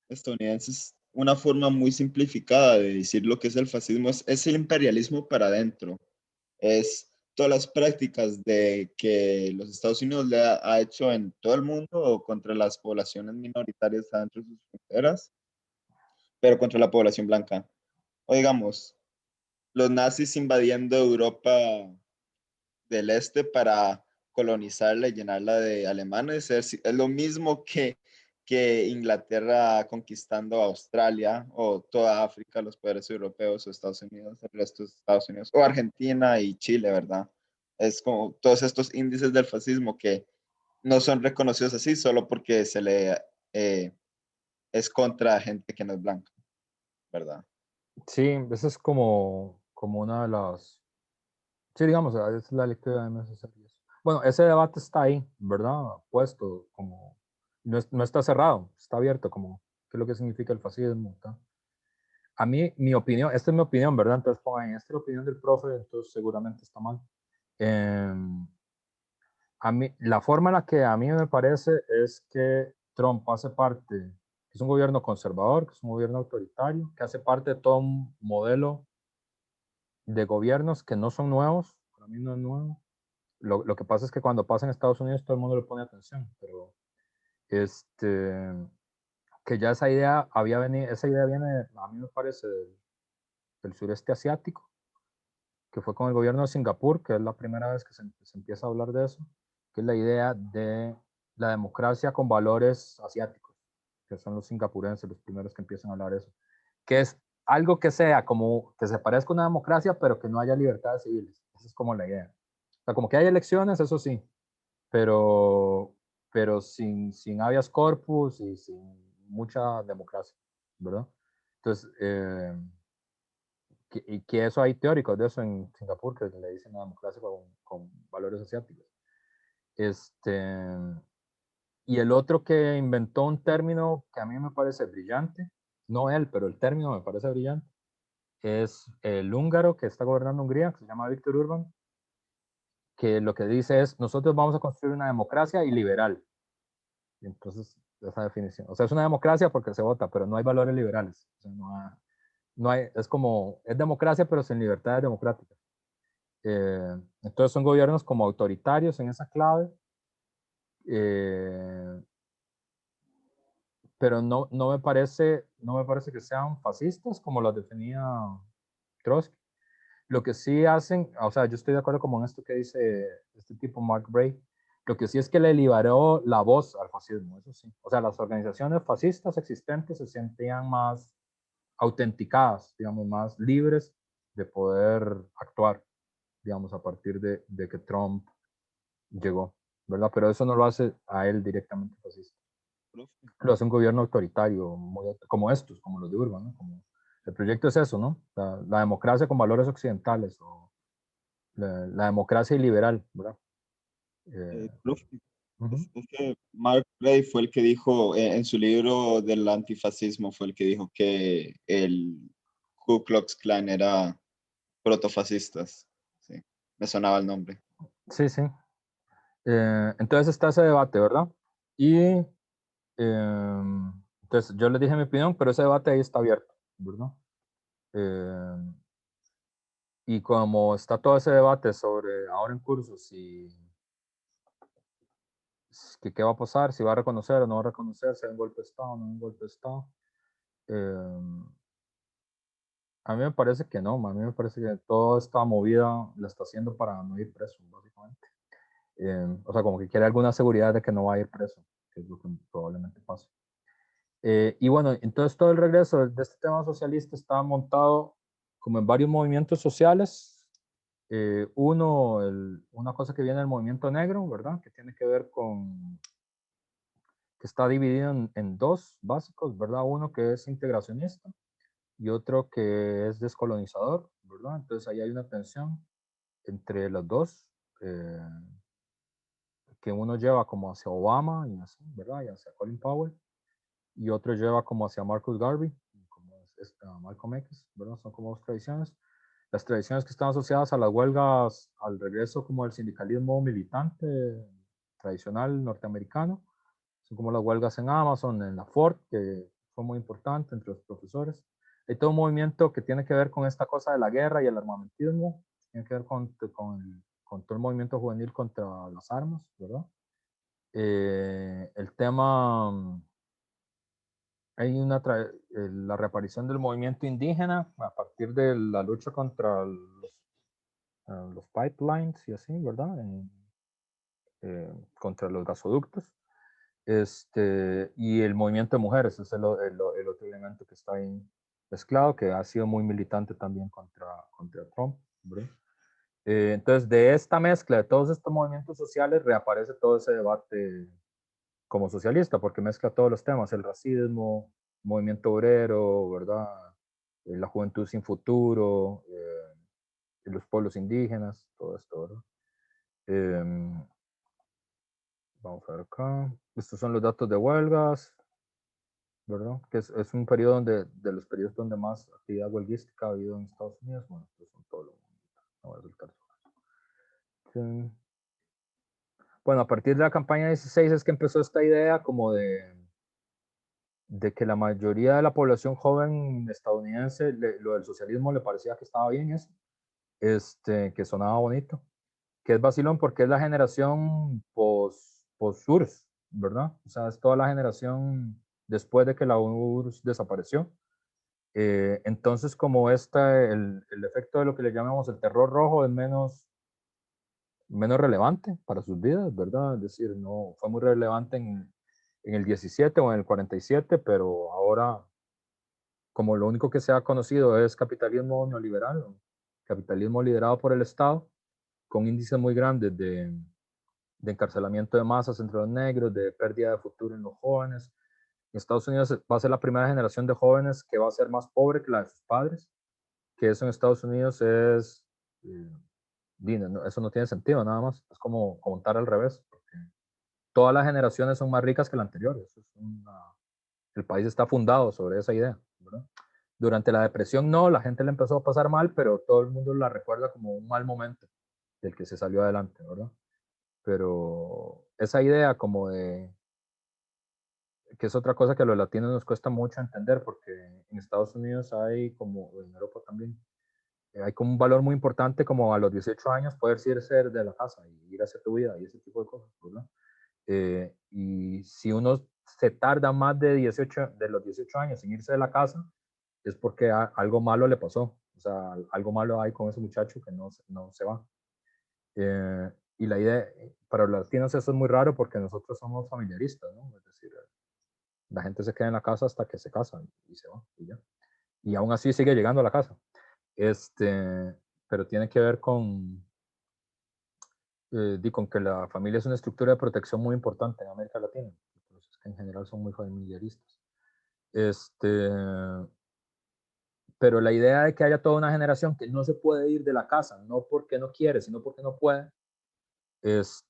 estadounidenses, una forma muy simplificada de decir lo que es el fascismo es el imperialismo para adentro. Es todas las prácticas de que los Estados Unidos ha hecho en todo el mundo o contra las poblaciones minoritarias adentro de sus fronteras, pero contra la población blanca. O digamos, los nazis invadiendo Europa del Este para colonizarla y llenarla de alemanes. Es lo mismo que Inglaterra conquistando Australia o toda África, los poderes europeos o Estados Unidos, el resto de Estados Unidos, o Argentina y Chile, ¿verdad? Es como todos estos índices del fascismo que no son reconocidos así solo porque eh, es contra gente que no es blanca, ¿verdad?
Sí, esa es como una de las... Sí, digamos, esa es la lectura de MSC. Bueno, ese debate está ahí, ¿verdad? Puesto como... No está cerrado, está abierto, como qué es lo que significa el fascismo. ¿Tá? A mí, mi opinión, esta es mi opinión, ¿verdad? Entonces pongan, esta es la opinión del profe, entonces seguramente está mal. A mí, la forma en la que a mí me parece es que Trump hace parte, que es un gobierno conservador, que es un gobierno autoritario, que hace parte de todo un modelo de gobiernos que no son nuevos, para mí no es nuevo. Lo que pasa es que cuando pasa en Estados Unidos todo el mundo le pone atención, pero este, que ya esa idea había venido, esa idea viene, a mí me parece, del sureste asiático, que fue con el gobierno de Singapur, que es la primera vez que se empieza a hablar de eso, que es la idea de la democracia con valores asiáticos, que son los singapurenses los primeros que empiezan a hablar de eso, que es algo que sea como que se parezca a una democracia, pero que no haya libertades civiles. Esa es como la idea. O sea, como que hay elecciones, eso sí, pero, pero sin habeas corpus y sin mucha democracia, ¿verdad? Entonces, y que eso hay teóricos de eso en Singapur, que le dicen la democracia con valores asiáticos. Y el otro que inventó un término que a mí me parece brillante, no él, pero el término me parece brillante, es el húngaro que está gobernando Hungría, que se llama Víctor Orbán, que lo que dice es, nosotros vamos a construir una democracia y liberal. Y entonces, esa definición. O sea, es una democracia porque se vota, pero no hay valores liberales. O sea, no hay, es como, es democracia, pero sin libertades democráticas. Entonces son gobiernos como autoritarios en esa clave, eh, pero no me parece que sean fascistas como los definía Trotsky. Lo que sí hacen, o sea, yo estoy de acuerdo como en esto que dice este tipo Mark Bray, lo que sí es que le liberó la voz al fascismo, eso sí. O sea, las organizaciones fascistas existentes se sentían más autenticadas, digamos, más libres de poder actuar, digamos, a partir de que Trump llegó, ¿verdad? Pero eso no lo hace a él directamente fascista. Lo hace un gobierno autoritario, como estos, como los de Urban, ¿no? Como, el proyecto es eso, ¿no? La democracia con valores occidentales, o la democracia liberal, ¿verdad?
Profe,
Uh-huh.
es que Mark Gray fue el que dijo en su libro del antifascismo, fue el que dijo que el Ku Klux Klan era protofascistas. Sí, me sonaba el nombre.
Sí, sí. Entonces está ese debate, ¿verdad? Y entonces yo les dije mi opinión, pero ese debate ahí está abierto, ¿verdad? Eh, y como está todo ese debate sobre ahora en curso, si qué va a pasar, si va a reconocer o no va a reconocer, si hay un golpe de Estado o no hay un golpe de Estado, eh, a mí me parece que no, a mí me parece que toda esta movida la está haciendo para no ir preso, básicamente. O sea, como que quiere alguna seguridad de que no va a ir preso, que es lo que probablemente pase. Y bueno, entonces todo el regreso de este tema socialista estaba montado como en varios movimientos sociales. Una cosa que viene del movimiento negro, ¿verdad? Que tiene que ver con, que está dividido en dos básicos, ¿verdad? Uno que es integracionista y otro que es descolonizador, ¿verdad? Entonces ahí hay una tensión entre los dos, que uno lleva como hacia Obama y así, ¿verdad? Y hacia Colin Powell, y otro lleva como hacia Marcus Garvey, como es Malcolm X, ¿verdad? Son como dos tradiciones. Las tradiciones que están asociadas a las huelgas, al regreso como del sindicalismo militante tradicional norteamericano, son como las huelgas en Amazon, en la Ford, que fue muy importante entre los profesores. Hay todo un movimiento que tiene que ver con esta cosa de la guerra y el armamentismo, tiene que ver con todo el movimiento juvenil contra las armas, ¿verdad? El tema, hay la reaparición del movimiento indígena a partir de la lucha contra los pipelines y así, ¿verdad? Contra los gasoductos. Y el movimiento de mujeres es el otro elemento que está ahí mezclado, que ha sido muy militante también contra Trump, ¿verdad? Entonces, de esta mezcla de todos estos movimientos sociales reaparece todo ese debate como socialista, porque mezcla todos los temas, el racismo, movimiento obrero, ¿verdad? La juventud sin futuro, los pueblos indígenas, todo esto, ¿verdad? Vamos a ver acá. Estos son los datos de huelgas, ¿verdad? Que es un periodo de los periodos donde más actividad huelguística ha habido en Estados Unidos. Bueno, estos son todos los no voy a soltar eso. Sí. Bueno, a partir de la campaña 16 es que empezó esta idea como de que la mayoría de la población joven estadounidense, lo del socialismo le parecía que estaba bien eso, que sonaba bonito, que es vacilón porque es la generación post-URSS, ¿verdad? O sea, es toda la generación después de que la URSS desapareció. Entonces, como el efecto de lo que le llamamos el terror rojo es menos relevante para sus vidas, ¿verdad? Es decir, no fue muy relevante en el 17 o en el 47, pero ahora, como lo único que se ha conocido es capitalismo neoliberal, o capitalismo liderado por el Estado, con índices muy grandes de encarcelamiento de masas entre los negros, de pérdida de futuro en los jóvenes. En Estados Unidos va a ser la primera generación de jóvenes que va a ser más pobre que la de sus padres, que eso en Estados Unidos es, eso no tiene sentido nada más, es como contar al revés, porque todas las generaciones son más ricas que la anterior, el país está fundado sobre esa idea, ¿verdad? Durante la depresión no, la gente le empezó a pasar mal, pero todo el mundo la recuerda como un mal momento del que se salió adelante, ¿verdad? Pero esa idea como que es otra cosa que a los latinos nos cuesta mucho entender, porque en Estados Unidos hay como, en Europa también, hay como un valor muy importante como a los 18 años poder ser de la casa y ir a hacer tu vida y ese tipo de cosas, ¿verdad? Y si uno se tarda más de los 18 años en irse de la casa, es porque algo malo le pasó. O sea, algo malo hay con ese muchacho que no se va. Y la idea, para los latinos eso es muy raro porque nosotros somos familiaristas, ¿no? Es decir, la gente se queda en la casa hasta que se casan y se va y ya. Y aún así sigue llegando a la casa. Pero tiene que ver con que la familia es una estructura de protección muy importante en América Latina. Entonces, que en general son muy familiaristas. Pero la idea de que haya toda una generación que no se puede ir de la casa, no porque no quiere, sino porque no puede, eso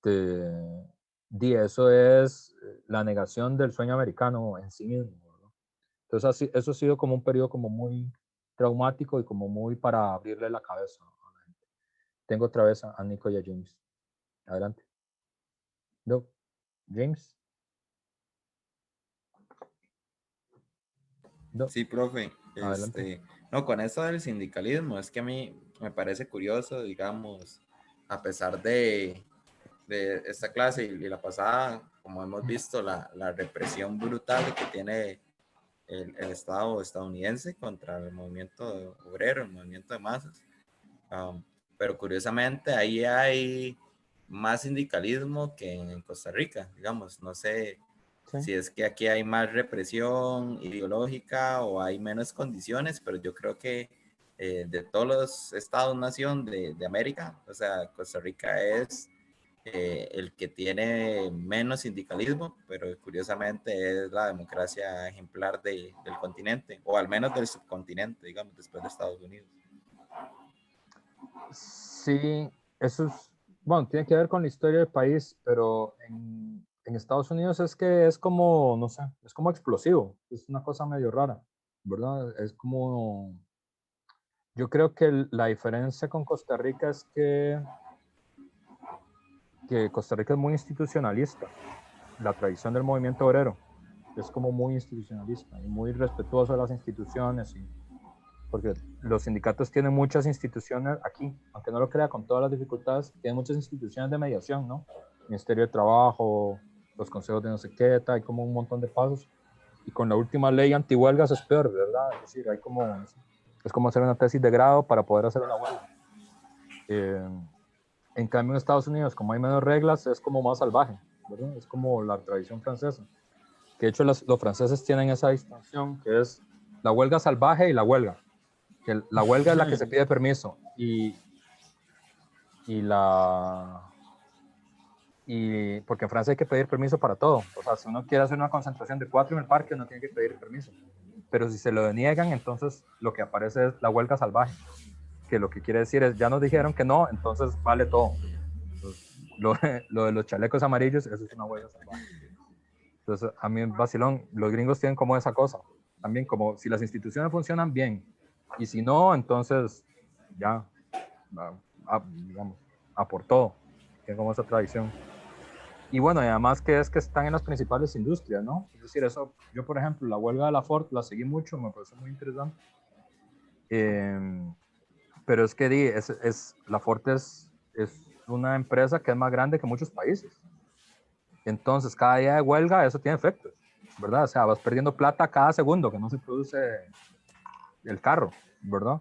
es la negación del sueño americano en sí mismo, ¿no? Entonces, eso ha sido como un periodo como muy traumático y como muy para abrirle la cabeza a la gente. Tengo otra vez a Nico y a James. Adelante. No, James. No,
Sí, profe.
adelante.
No, con eso del sindicalismo, es que a mí me parece curioso, digamos, a pesar de esta clase y la pasada, como hemos visto, la represión brutal que tiene el Estado estadounidense contra el movimiento obrero, el movimiento de masas. Pero curiosamente ahí hay más sindicalismo que en Costa Rica, digamos. No sé
Sí.
si es que aquí hay más represión ideológica o hay menos condiciones, pero yo creo que de todos los estados-nación de América, o sea, Costa Rica es el que tiene menos sindicalismo, pero curiosamente es la democracia ejemplar del continente, o al menos del subcontinente, digamos, después de Estados Unidos.
Sí, eso es, bueno, tiene que ver con la historia del país, pero en Estados Unidos es que es como, no sé, es como explosivo, es una cosa medio rara, ¿verdad? Es como, yo creo que la diferencia con Costa Rica es que Costa Rica es muy institucionalista, la tradición del movimiento obrero es como muy institucionalista y muy respetuoso de las instituciones, porque los sindicatos tienen muchas instituciones aquí, aunque no lo crea, con todas las dificultades, tienen muchas instituciones de mediación, ¿no? Ministerio de Trabajo, los consejos de no sé qué, hay como un montón de pasos, y con la última ley antihuelgas es peor, ¿verdad? Es decir, hay como, es como hacer una tesis de grado para poder hacer una huelga. En cambio, en Estados Unidos, como hay menos reglas, es como más salvaje, ¿verdad? Es como la tradición francesa. Que de hecho los franceses tienen esa distinción, que es la huelga salvaje y la huelga. Que la huelga es la que se pide permiso y porque en Francia hay que pedir permiso para todo. O sea, si uno quiere hacer una concentración de 4 en el parque, uno tiene que pedir permiso. Pero si se lo deniegan, entonces lo que aparece es la huelga salvaje, que lo que quiere decir es, ya nos dijeron que no, entonces vale todo. Entonces, lo de los chalecos amarillos, eso es una huelga salvaje. Entonces, a mí en vacilón, los gringos tienen como esa cosa. También como si las instituciones funcionan bien y si no, entonces ya, digamos, a por todo. Tienen como esa tradición. Y bueno, y además que es que están en las principales industrias, ¿no? Es decir, eso, yo por ejemplo, la huelga de la Ford la seguí mucho, me pareció muy interesante. Pero es que la Ford es una empresa que es más grande que muchos países. Entonces, cada día de huelga, eso tiene efectos, ¿verdad? O sea, vas perdiendo plata cada segundo que no se produce el carro, ¿verdad?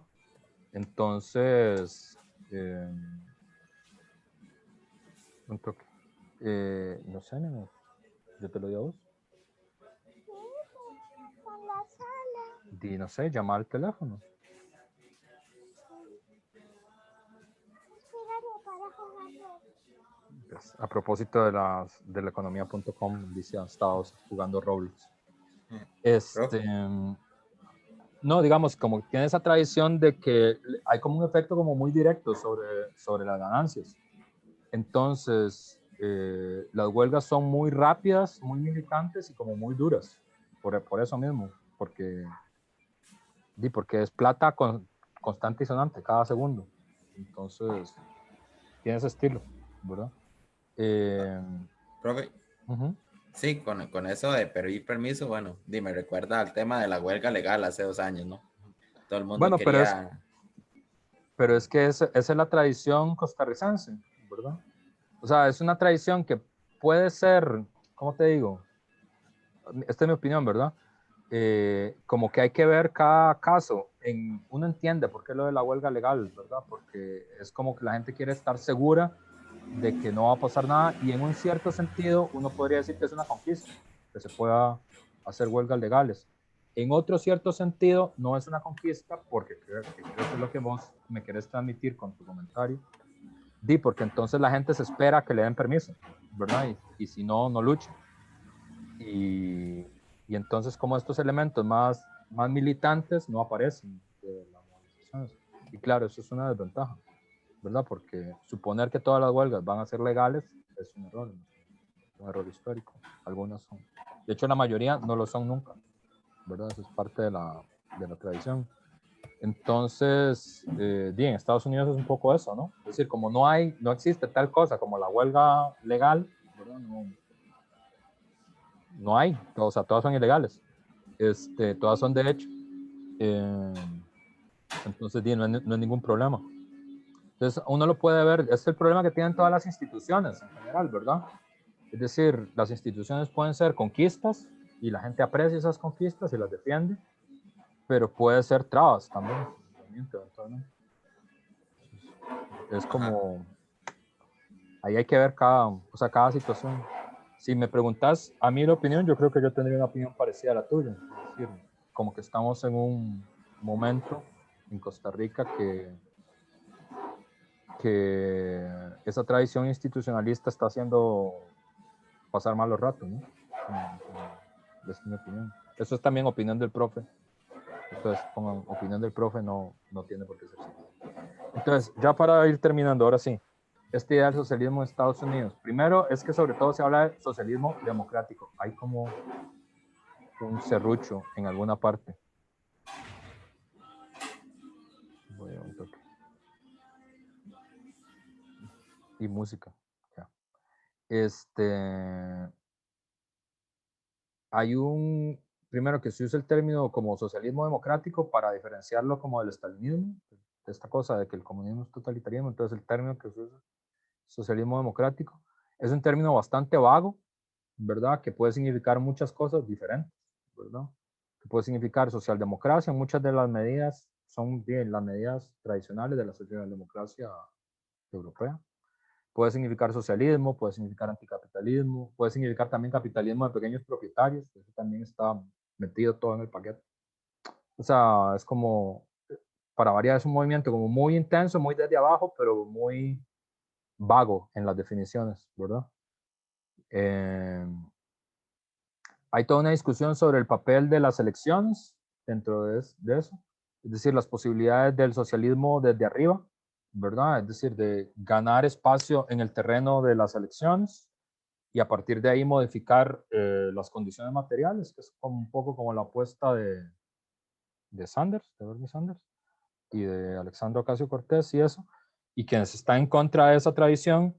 Entonces, un toque. No sé, nene, yo te lo doy a vos.
Con la sala.
Di, no sé, llama al teléfono.
Esperaré para jugar.
Pues, a propósito de la economía.com, dice, han estado jugando Roblox.
Profe,
No, digamos, como tiene esa tradición de que hay como un efecto como muy directo sobre las ganancias. Entonces, las huelgas son muy rápidas, muy militantes y como muy duras, por eso mismo, porque es plata constante y sonante cada segundo. Entonces, tiene ese estilo, ¿verdad?
profe,
Uh-huh.
sí, con eso de pedir permiso, bueno, me recuerda al tema de la huelga legal hace 2 años, ¿no? Todo el mundo
Bueno,
quería...
pero es que esa es la tradición costarricense, ¿verdad? O sea, es una tradición que puede ser, ¿cómo te digo? Esta es mi opinión, ¿verdad? Como que hay que ver cada caso. Uno entiende por qué lo de la huelga legal, ¿verdad? Porque es como que la gente quiere estar segura de que no va a pasar nada y en un cierto sentido uno podría decir que es una conquista, que se pueda hacer huelgas legales. En otro cierto sentido no es una conquista porque creo que es lo que vos me querés transmitir con tu comentario. Porque entonces la gente se espera que le den permiso, ¿verdad? Y si no, no lucha. Y, y entonces como estos elementos más militantes no aparecen de las movilizaciones. Y claro, eso es una desventaja, ¿verdad? Porque suponer que todas las huelgas van a ser legales es un error histórico. Algunas son. De hecho, la mayoría no lo son nunca, ¿verdad? Eso es parte de la tradición. Entonces, en Estados Unidos es un poco eso, ¿no? Es decir, como no existe tal cosa como la huelga legal, ¿verdad? No hay, o sea, todas son ilegales, todas son de hecho. Entonces, no es ningún problema. Entonces, uno lo puede ver, es el problema que tienen todas las instituciones en general, ¿verdad? Es decir, las instituciones pueden ser conquistas y la gente aprecia esas conquistas y las defiende, pero puede ser trabas también, eventualmente. Es
Ajá.
como, Ahí hay que ver cada situación. Si me preguntas a mí la opinión, yo creo que yo tendría una opinión parecida a la tuya. Es decir, como que estamos en un momento en Costa Rica que esa tradición institucionalista está haciendo pasar malos ratos, ¿no? Esa es mi opinión. Eso es también opinión del profe. Entonces, pongan opinión del profe, no tiene por qué ser así. Entonces, ya para ir terminando, ahora sí, este idea del socialismo en Estados Unidos. Primero, es que sobre todo se habla de socialismo democrático. Hay como un serrucho en alguna parte. Voy a un toque. Y música. Ya. Hay primero que se usa el término como socialismo democrático para diferenciarlo como del estalinismo, de esta cosa de que el comunismo es totalitarismo. Entonces el término que se usa, socialismo democrático, es un término bastante vago, ¿verdad? Que puede significar muchas cosas diferentes, ¿verdad? Que puede significar socialdemocracia. Muchas de las medidas son bien las medidas tradicionales de la socialdemocracia europea. Puede significar socialismo, puede significar anticapitalismo, puede significar también capitalismo de pequeños propietarios, eso también está metido todo en el paquete. O sea, es como, para variar, es un movimiento como muy intenso, muy desde abajo, pero muy vago en las definiciones, ¿verdad? Hay toda una discusión sobre el papel de las elecciones dentro de eso, es decir, las posibilidades del socialismo desde arriba, ¿verdad? Es decir, de ganar espacio en el terreno de las elecciones y a partir de ahí modificar las condiciones materiales, que es como un poco como la apuesta de Sanders, de Bernie Sanders, y de Alexandria Ocasio-Cortez y eso, y quienes están en contra de esa tradición,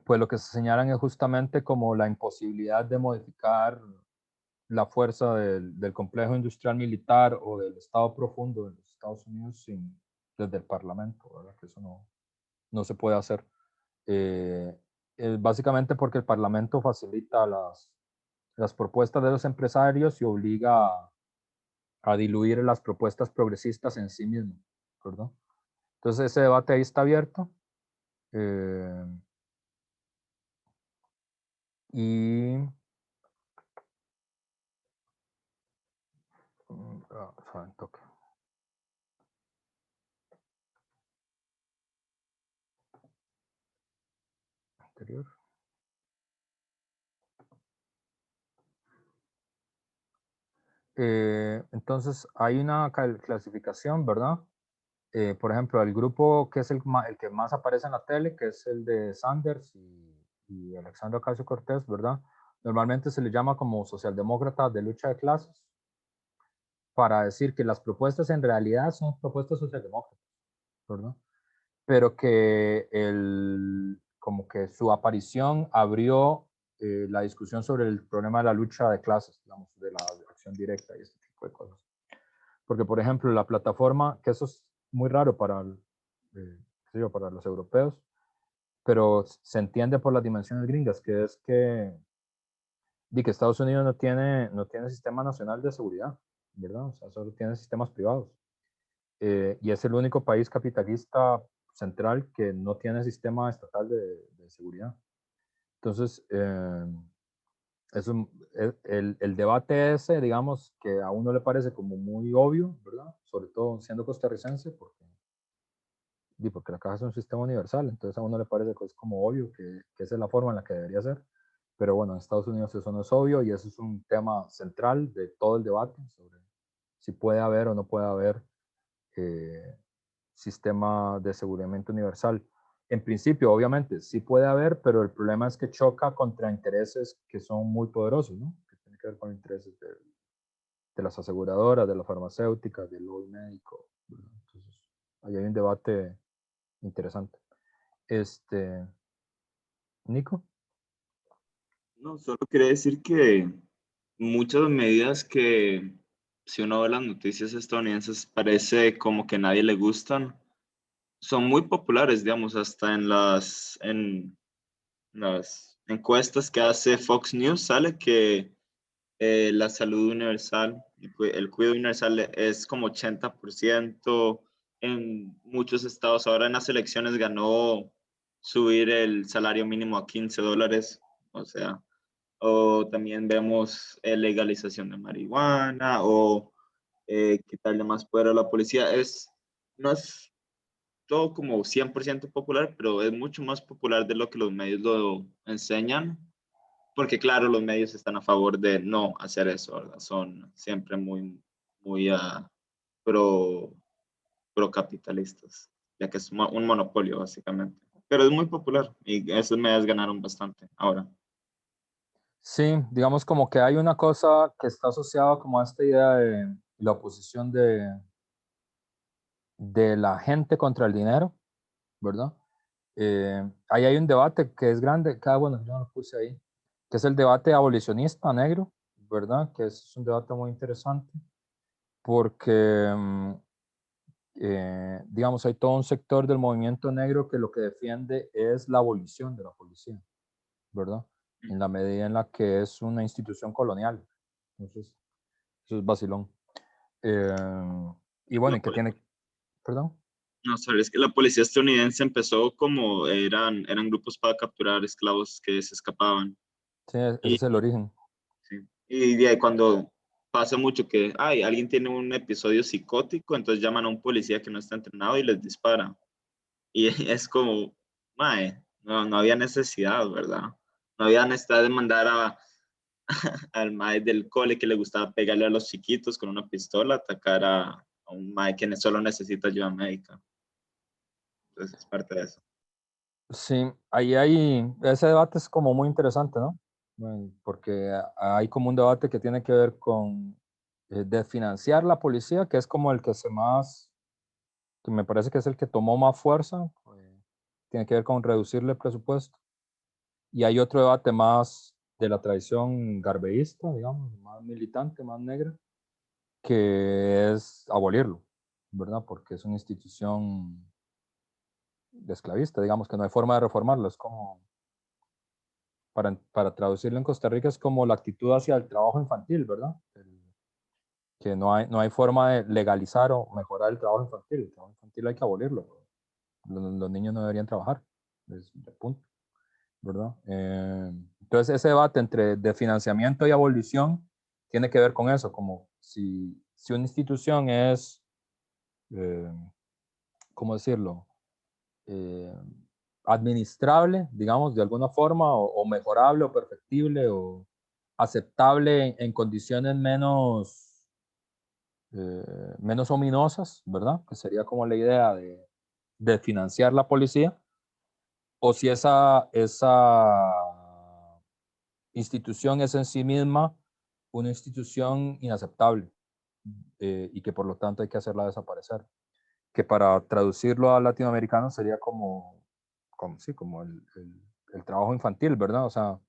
pues lo que se señalan es justamente como la imposibilidad de modificar la fuerza del complejo industrial militar o del Estado profundo de los Estados Unidos desde el Parlamento, ¿verdad? Que eso no se puede hacer. Básicamente porque el Parlamento facilita las propuestas de los empresarios y obliga a diluir las propuestas progresistas en sí mismo, ¿verdad? Entonces ese debate ahí está abierto. Y toque. Anterior. Entonces hay una clasificación, ¿verdad? Por ejemplo, el grupo que es el que más aparece en la tele, que es el de Sanders y Alexandria Ocasio-Cortez, ¿verdad? Normalmente se le llama como socialdemócratas de lucha de clases, para decir que las propuestas en realidad son propuestas socialdemócratas, ¿verdad? Pero que como que su aparición abrió la discusión sobre el problema de la lucha de clases, digamos, de la acción directa y este tipo de cosas. Porque, por ejemplo, la plataforma, que eso es muy raro para los europeos, pero se entiende por las dimensiones gringas, que es que Estados Unidos no tiene sistema nacional de seguridad, ¿verdad? O sea, solo tiene sistemas privados. Y es el único país capitalista central que no tiene sistema estatal de seguridad. Entonces, el debate ese, digamos, que a uno le parece como muy obvio, ¿verdad? Sobre todo siendo costarricense, porque la caja es un sistema universal, entonces a uno le parece que es como obvio que esa es la forma en la que debería ser. Pero bueno, en Estados Unidos eso no es obvio y eso es un tema central de todo el debate sobre si puede haber o no puede haber sistema de aseguramiento universal. En principio, obviamente, sí puede haber, pero el problema es que choca contra intereses que son muy poderosos, ¿no? Que tienen que ver con intereses de las aseguradoras, de las farmacéuticas, del lobby médico. Entonces, ahí hay un debate interesante. Nico.
No, solo quería decir que muchas medidas que, si uno ve las noticias estadounidenses, parece como que a nadie le gustan, son muy populares, digamos, hasta en las encuestas que hace Fox News sale que la salud universal, el cuidado universal es como 80%, en muchos estados. Ahora en las elecciones ganó subir el salario mínimo a $15. O sea, o también vemos legalización de marihuana o quitarle más poder a la policía. No es todo como 100% popular, pero es mucho más popular de lo que los medios lo enseñan, porque claro, los medios están a favor de no hacer eso, ¿verdad? Son siempre muy pro, pro capitalistas, ya que es un monopolio básicamente. Pero es muy popular y esos medios ganaron bastante ahora.
Sí, digamos como que hay una cosa que está asociada como a esta idea de la oposición de la gente contra el dinero, ¿verdad? Ahí hay un debate que es grande, bueno, yo no lo puse ahí, que es el debate abolicionista negro, ¿verdad? Que es un debate muy interesante porque, digamos, hay todo un sector del movimiento negro que lo que defiende es la abolición de la policía, ¿verdad? En la medida en la que es una institución colonial. Entonces, eso es vacilón. Y bueno,
La
¿y qué tiene? Perdón.
No, sabes que la policía estadounidense empezó como eran grupos para capturar esclavos que se escapaban.
Sí, ese
Y,
es el origen.
sí, y de ahí cuando pasa mucho que alguien tiene un episodio psicótico, entonces llaman a un policía que no está entrenado y les dispara. Y es como, mae, no había necesidad, ¿verdad? No había necesidad de mandar al mae del cole que le gustaba pegarle a los chiquitos con una pistola, atacar a un mae que solo necesita ayuda médica. Entonces es parte de eso.
Sí, ahí hay, ese debate es como muy interesante, ¿no? Porque hay como un debate que tiene que ver con desfinanciar la policía, que es como el que que me parece que es el que tomó más fuerza, tiene que ver con reducirle el presupuesto. Y hay otro debate más de la tradición garbeísta, digamos, más militante, más negra, que es abolirlo, ¿verdad? Porque es una institución de esclavista, digamos que no hay forma de reformarlo, es como, para traducirlo en Costa Rica, es como la actitud hacia el trabajo infantil, ¿verdad? Que no hay forma de legalizar o mejorar el trabajo infantil. El trabajo infantil hay que abolirlo. Los niños no deberían trabajar, es de punto, ¿verdad? Entonces ese debate entre de financiamiento y abolición tiene que ver con eso, como si una institución es, eh, ¿cómo decirlo? Eh, administrable, digamos, de alguna forma, o mejorable, o perfectible, o aceptable en condiciones menos ominosas, ¿verdad? Que sería como la idea de financiar la policía, o si esa institución es en sí misma una institución inaceptable y que por lo tanto hay que hacerla desaparecer. Que para traducirlo a latinoamericano sería sí, como el trabajo infantil, ¿verdad? O sea,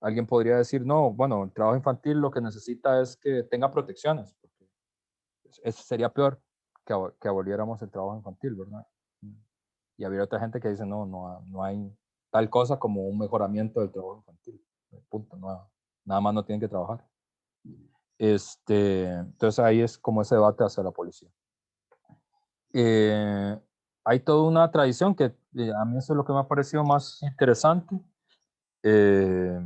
alguien podría decir, no, bueno, el trabajo infantil lo que necesita es que tenga protecciones, porque eso sería peor que aboliéramos el trabajo infantil, ¿verdad? Y habría otra gente que dice, no hay tal cosa como un mejoramiento del trabajo infantil. Punto, nada más no tienen que trabajar. Entonces ahí es como ese debate hacia la policía. Hay toda una tradición que a mí eso es lo que me ha parecido más interesante, eh,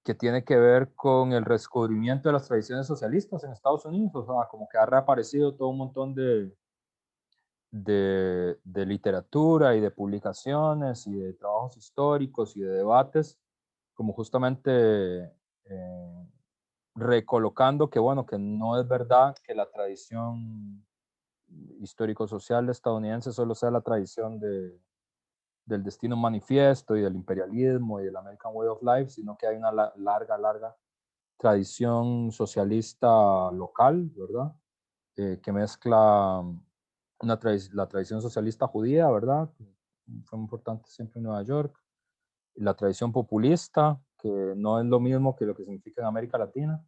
que tiene que ver con el descubrimiento de las tradiciones socialistas en Estados Unidos. O sea, como que ha reaparecido todo un montón de literatura y de publicaciones y de trabajos históricos y de debates, como justamente recolocando que, bueno, que no es verdad que la tradición histórico-social estadounidense solo sea la tradición del destino manifiesto y del imperialismo y del American Way of Life, sino que hay una larga tradición socialista local, ¿verdad? Que mezcla la tradición socialista judía, ¿verdad? Fue muy importante siempre en Nueva York. La tradición populista, que no es lo mismo que lo que significa en América Latina,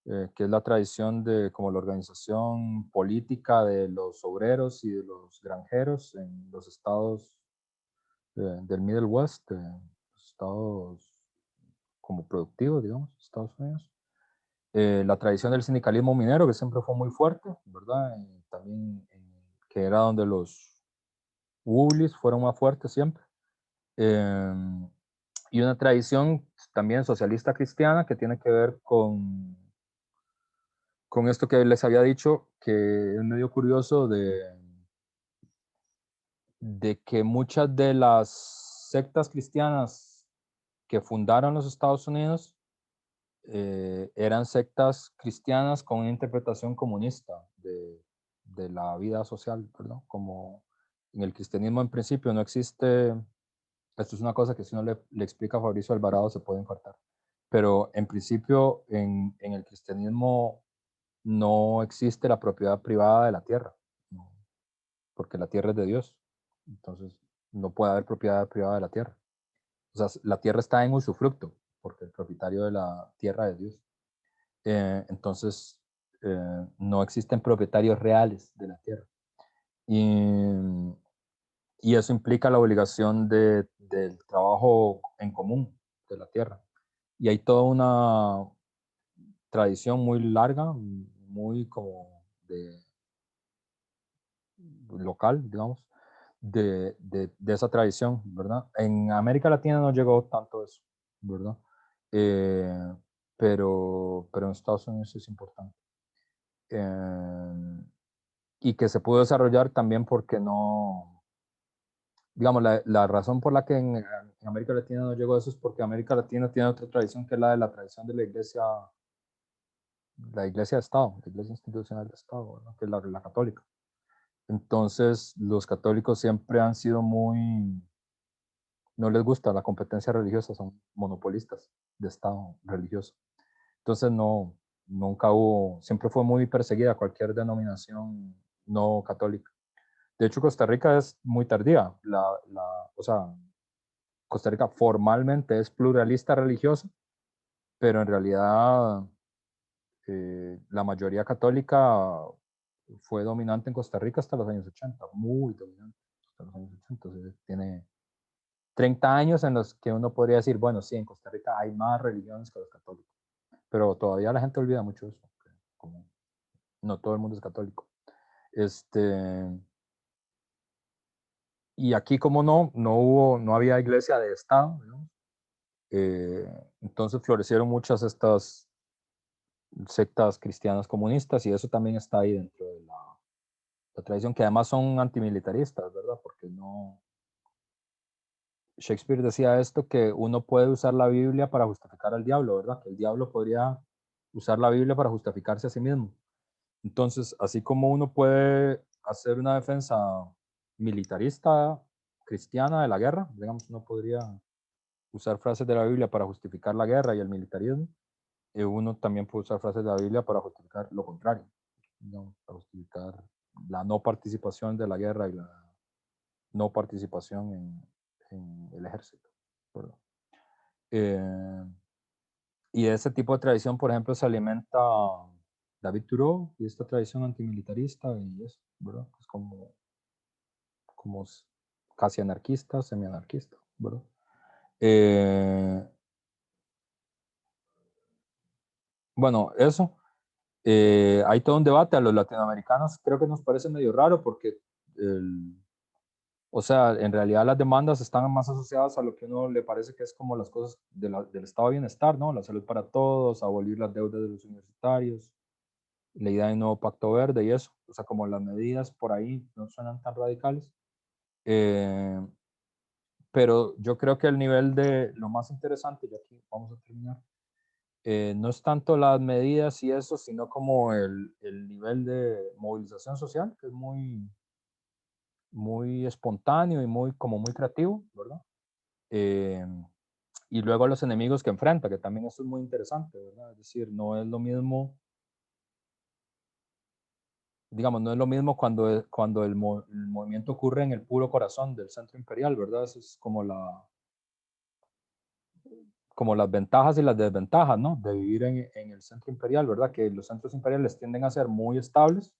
que es la tradición de como la organización política de los obreros y de los granjeros en los estados del Middle West, estados como productivos, digamos, Estados Unidos. La tradición del sindicalismo minero, que siempre fue muy fuerte, ¿verdad? También que era donde los Wooblis fueron más fuertes siempre. Y una tradición también socialista cristiana que tiene que ver con esto que les había dicho, que es medio curioso de que muchas de las sectas cristianas que fundaron los Estados Unidos eran sectas cristianas con una interpretación comunista de la vida social, ¿verdad? Como en el cristianismo en principio no existe, esto es una cosa que si uno le explica a Fabricio Alvarado se puede infartar, pero en principio en el cristianismo no existe la propiedad privada de la tierra, ¿no? Porque la tierra es de Dios, entonces no puede haber propiedad privada de la tierra. O sea, la tierra está en usufructo, porque el propietario de la tierra es Dios. Entonces, no existen propietarios reales de la tierra. Y eso implica la obligación del trabajo en común de la tierra. Y hay toda una tradición muy larga, muy como de local, digamos, de esa tradición, ¿verdad? En América Latina no llegó tanto eso, ¿verdad? Eh, pero en Estados Unidos es importante. Y que se pudo desarrollar también porque no, digamos, la razón por la que en América Latina no llegó eso es porque América Latina tiene otra tradición que es la de la tradición de la iglesia de Estado, la iglesia institucional de Estado, ¿verdad? Que es la católica. Entonces, los católicos siempre han sido muy, no les gusta la competencia religiosa, son monopolistas de Estado religioso. Entonces, no, nunca hubo, siempre fue muy perseguida cualquier denominación no católica. De hecho, Costa Rica es muy tardía. O sea, Costa Rica formalmente es pluralista religiosa, pero en realidad la mayoría católica fue dominante en Costa Rica hasta los años 80, muy dominante hasta los años 80. O sea, tiene 30 años en los que uno podría decir, bueno, sí, en Costa Rica hay más religiones que los católicos, pero todavía la gente olvida mucho eso, como no todo el mundo es católico. Y aquí como no había iglesia de Estado, ¿no? Entonces florecieron muchas estas sectas cristianas comunistas y eso también está ahí dentro de la tradición, que además son antimilitaristas, ¿verdad? Porque no... Shakespeare decía esto, que uno puede usar la Biblia para justificar al diablo, ¿verdad? Que el diablo podría usar la Biblia para justificarse a sí mismo. Entonces, así como uno puede hacer una defensa militarista cristiana de la guerra, digamos, uno podría usar frases de la Biblia para justificar la guerra y el militarismo, uno también puede usar frases de la Biblia para justificar lo contrario, ¿no? Para justificar la no participación de la guerra y la no participación en el ejército, ¿verdad? Y de ese tipo de tradición, por ejemplo, se alimenta David Thoreau y esta tradición antimilitarista y eso, ¿verdad? Es como casi anarquista, semianarquista, ¿verdad? Bueno, eso. Hay todo un debate. A los latinoamericanos creo que nos parece medio raro porque, o sea, en realidad las demandas están más asociadas a lo que uno le parece que es como las cosas del estado de bienestar, ¿no? La salud para todos, abolir las deudas de los universitarios, la idea de un nuevo pacto verde y eso. O sea, como las medidas por ahí no suenan tan radicales. Pero yo creo que el nivel de lo más interesante, y aquí vamos a terminar, no es tanto las medidas y eso, sino como el nivel de movilización social, que es muy espontáneo y como muy creativo, ¿verdad? Y luego los enemigos que enfrenta, que también eso es muy interesante, ¿verdad? Es decir, no es lo mismo, digamos, no es lo mismo cuando el movimiento ocurre en el puro corazón del centro imperial, ¿verdad? Eso es como las ventajas y las desventajas, ¿no? De vivir en el centro imperial, ¿verdad? Que los centros imperiales tienden a ser muy estables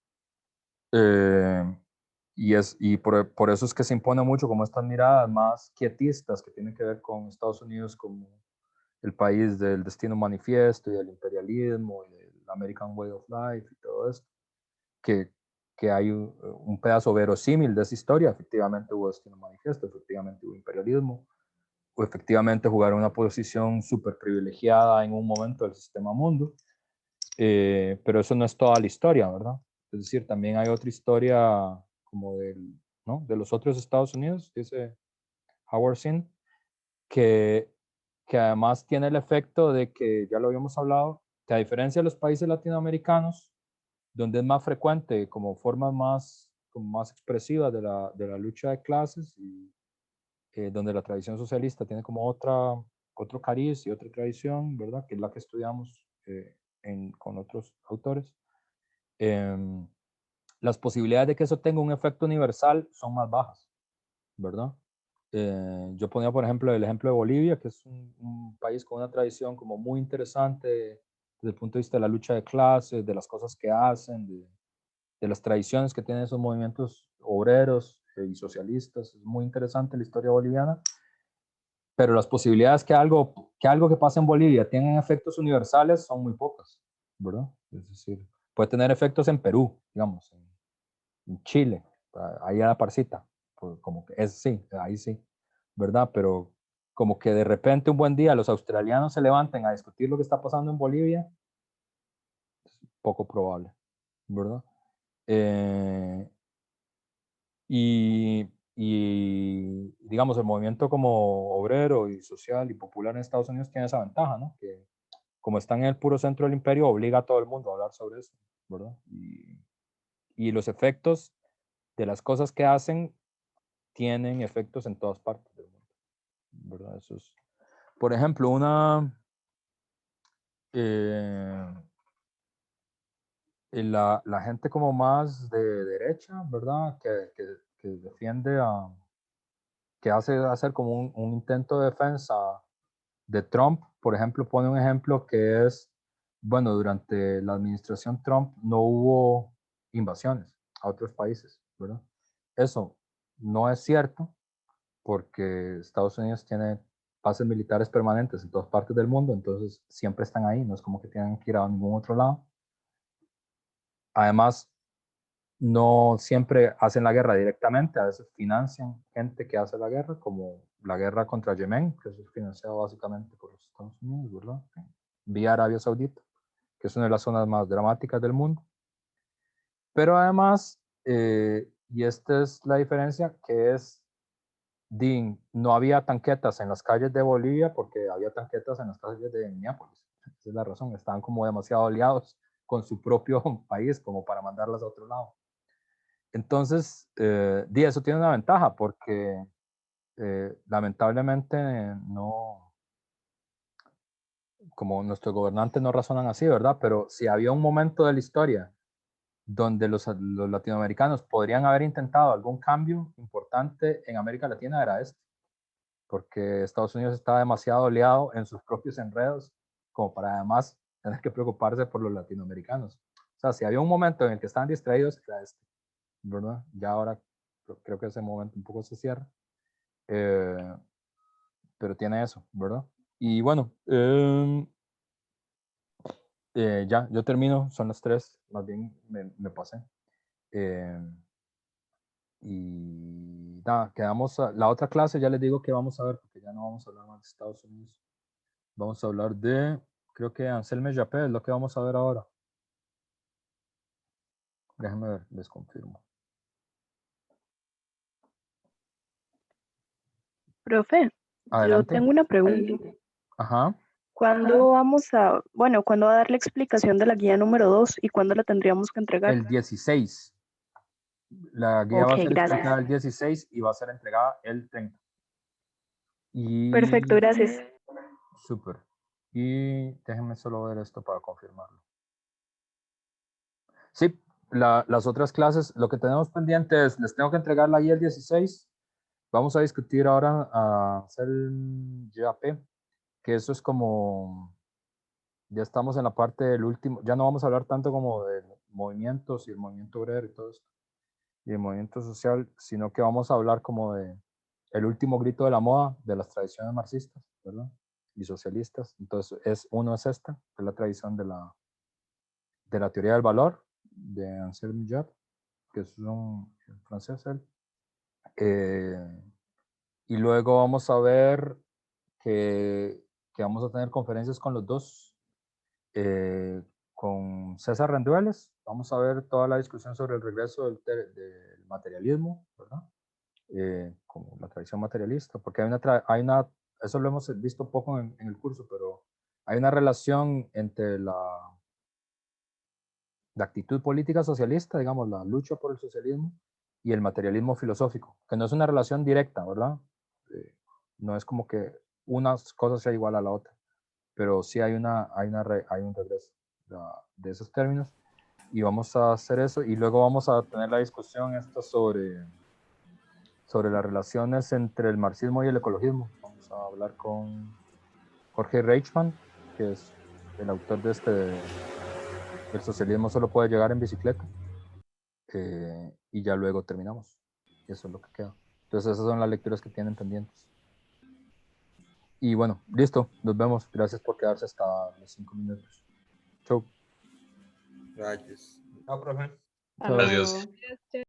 y por eso es que se impone mucho como estas miradas más quietistas que tienen que ver con Estados Unidos como el país del destino manifiesto y del imperialismo y del American Way of Life y todo esto, que que hay un pedazo verosímil de esa historia. Efectivamente hubo destino manifiesto, efectivamente hubo imperialismo, o efectivamente jugaron una posición súper privilegiada en un momento del sistema mundo, pero eso no es toda la historia, ¿verdad? Es decir, también hay otra historia como ¿no? de los otros Estados Unidos, dice Howard Zinn, que además tiene el efecto de que, ya lo habíamos hablado, que a diferencia de los países latinoamericanos, donde es más frecuente como formas como más expresivas de la lucha de clases, y donde la tradición socialista tiene como otro cariz y otra tradición, ¿verdad? Que es la que estudiamos con otros autores. Las posibilidades de que eso tenga un efecto universal son más bajas, ¿verdad? Yo ponía, por ejemplo, el ejemplo de Bolivia, que es un país con una tradición como muy interesante desde el punto de vista de la lucha de clases, de las cosas que hacen, de las tradiciones que tienen esos movimientos obreros y socialistas. Es muy interesante la historia boliviana, pero las posibilidades que algo que pase en Bolivia tengan efectos universales son muy pocas, ¿verdad? Es decir, puede tener efectos en Perú, digamos, en Chile, ahí a la parcita, pues como que es sí, ahí sí, ¿verdad? Pero como que de repente un buen día los australianos se levanten a discutir lo que está pasando en Bolivia, es poco probable, ¿verdad? Y digamos, el movimiento como obrero y social y popular en Estados Unidos tiene esa ventaja, ¿no? Que como está en el puro centro del imperio, obliga a todo el mundo a hablar sobre eso, ¿verdad? Y los efectos de las cosas que hacen tienen efectos en todas partes del mundo, ¿verdad? Eso es, por ejemplo, la gente como más de derecha, ¿verdad? Que defiende que hace hacer como un intento de defensa de Trump, por ejemplo, pone un ejemplo que es, bueno, durante la administración Trump no hubo invasiones a otros países, ¿verdad? Eso no es cierto porque Estados Unidos tiene bases militares permanentes en todas partes del mundo, entonces siempre están ahí, no es como que tengan que ir a ningún otro lado. Además, no siempre hacen la guerra directamente, a veces financian gente que hace la guerra, como la guerra contra Yemen, que es financiado básicamente por los Estados Unidos, ¿verdad? Vía Arabia Saudita, que es una de las zonas más dramáticas del mundo. Pero además, y esta es la diferencia, que es, no había tanquetas en las calles de Bolivia porque había tanquetas en las calles de Minneapolis. Esa es la razón, estaban como demasiado aliados con su propio país como para mandarlas a otro lado. Entonces, eso tiene una ventaja porque lamentablemente no, como nuestros gobernantes no razonan así, ¿verdad? Pero si había un momento de la historia donde los latinoamericanos podrían haber intentado algún cambio importante en América Latina, era este, porque Estados Unidos estaba demasiado aliado en sus propios enredos como para además tener que preocuparse por los latinoamericanos. O sea, si había un momento en el que estaban distraídos, era este, ¿verdad? Ya ahora creo que ese momento un poco se cierra. Pero tiene eso, ¿verdad? Y bueno, ya, yo termino, son las 3, más bien me pasé. Y nada, quedamos, la otra clase ya les digo que vamos a ver, porque ya no vamos a hablar más de Estados Unidos. Vamos a hablar de, creo que Anselme Japet es lo que vamos a ver ahora. Déjenme ver, les confirmo.
Profe, yo
Adelante.
tengo una pregunta.
Ajá.
¿Cuándo vamos a, bueno, cuándo va a dar la explicación de la guía número 2 y cuándo la tendríamos que entregar?
El 16. La guía va a
Ok,
ser explicada
gracias.
el 16 y va a ser entregada el 30.
Perfecto,
Y
gracias.
súper. Y déjenme solo ver esto para confirmarlo. Sí, las otras clases, lo que tenemos pendiente es, les tengo que entregar la guía el 16. Vamos a discutir ahora a hacer el GAP, que eso es como, ya estamos en la parte del último, ya no vamos a hablar tanto como de movimientos y el movimiento obrero y todo esto, y el movimiento social, sino que vamos a hablar como de el último grito de la moda de las tradiciones marxistas, ¿verdad? Y socialistas. Entonces, uno es esta, que es la tradición de la teoría del valor de Anselm Japp. que es un francés él. Y luego vamos a ver que vamos a tener conferencias con los dos, con César Rendueles. Vamos a ver toda la discusión sobre el regreso del materialismo, ¿verdad? Como la tradición materialista, porque hay una, eso lo hemos visto poco en el curso, pero hay una relación entre la actitud política socialista, digamos, la lucha por el socialismo, y el materialismo filosófico, que no es una relación directa, ¿verdad? No es como que una cosa sea igual a la otra, pero sí hay un regreso de esos términos, y vamos a hacer eso, y luego vamos a tener la discusión esta sobre las relaciones entre el marxismo y el ecologismo. Vamos a hablar con Jorge Reichmann, que es el autor de El socialismo solo puede llegar en bicicleta. Y ya luego terminamos. Eso es lo que queda. Entonces esas son las lecturas que tienen pendientes. Y bueno, listo, nos vemos. Gracias por quedarse hasta los 5 minutos. Chau.
Rayos.
Chao, profe.
Hasta
Adiós.
luego.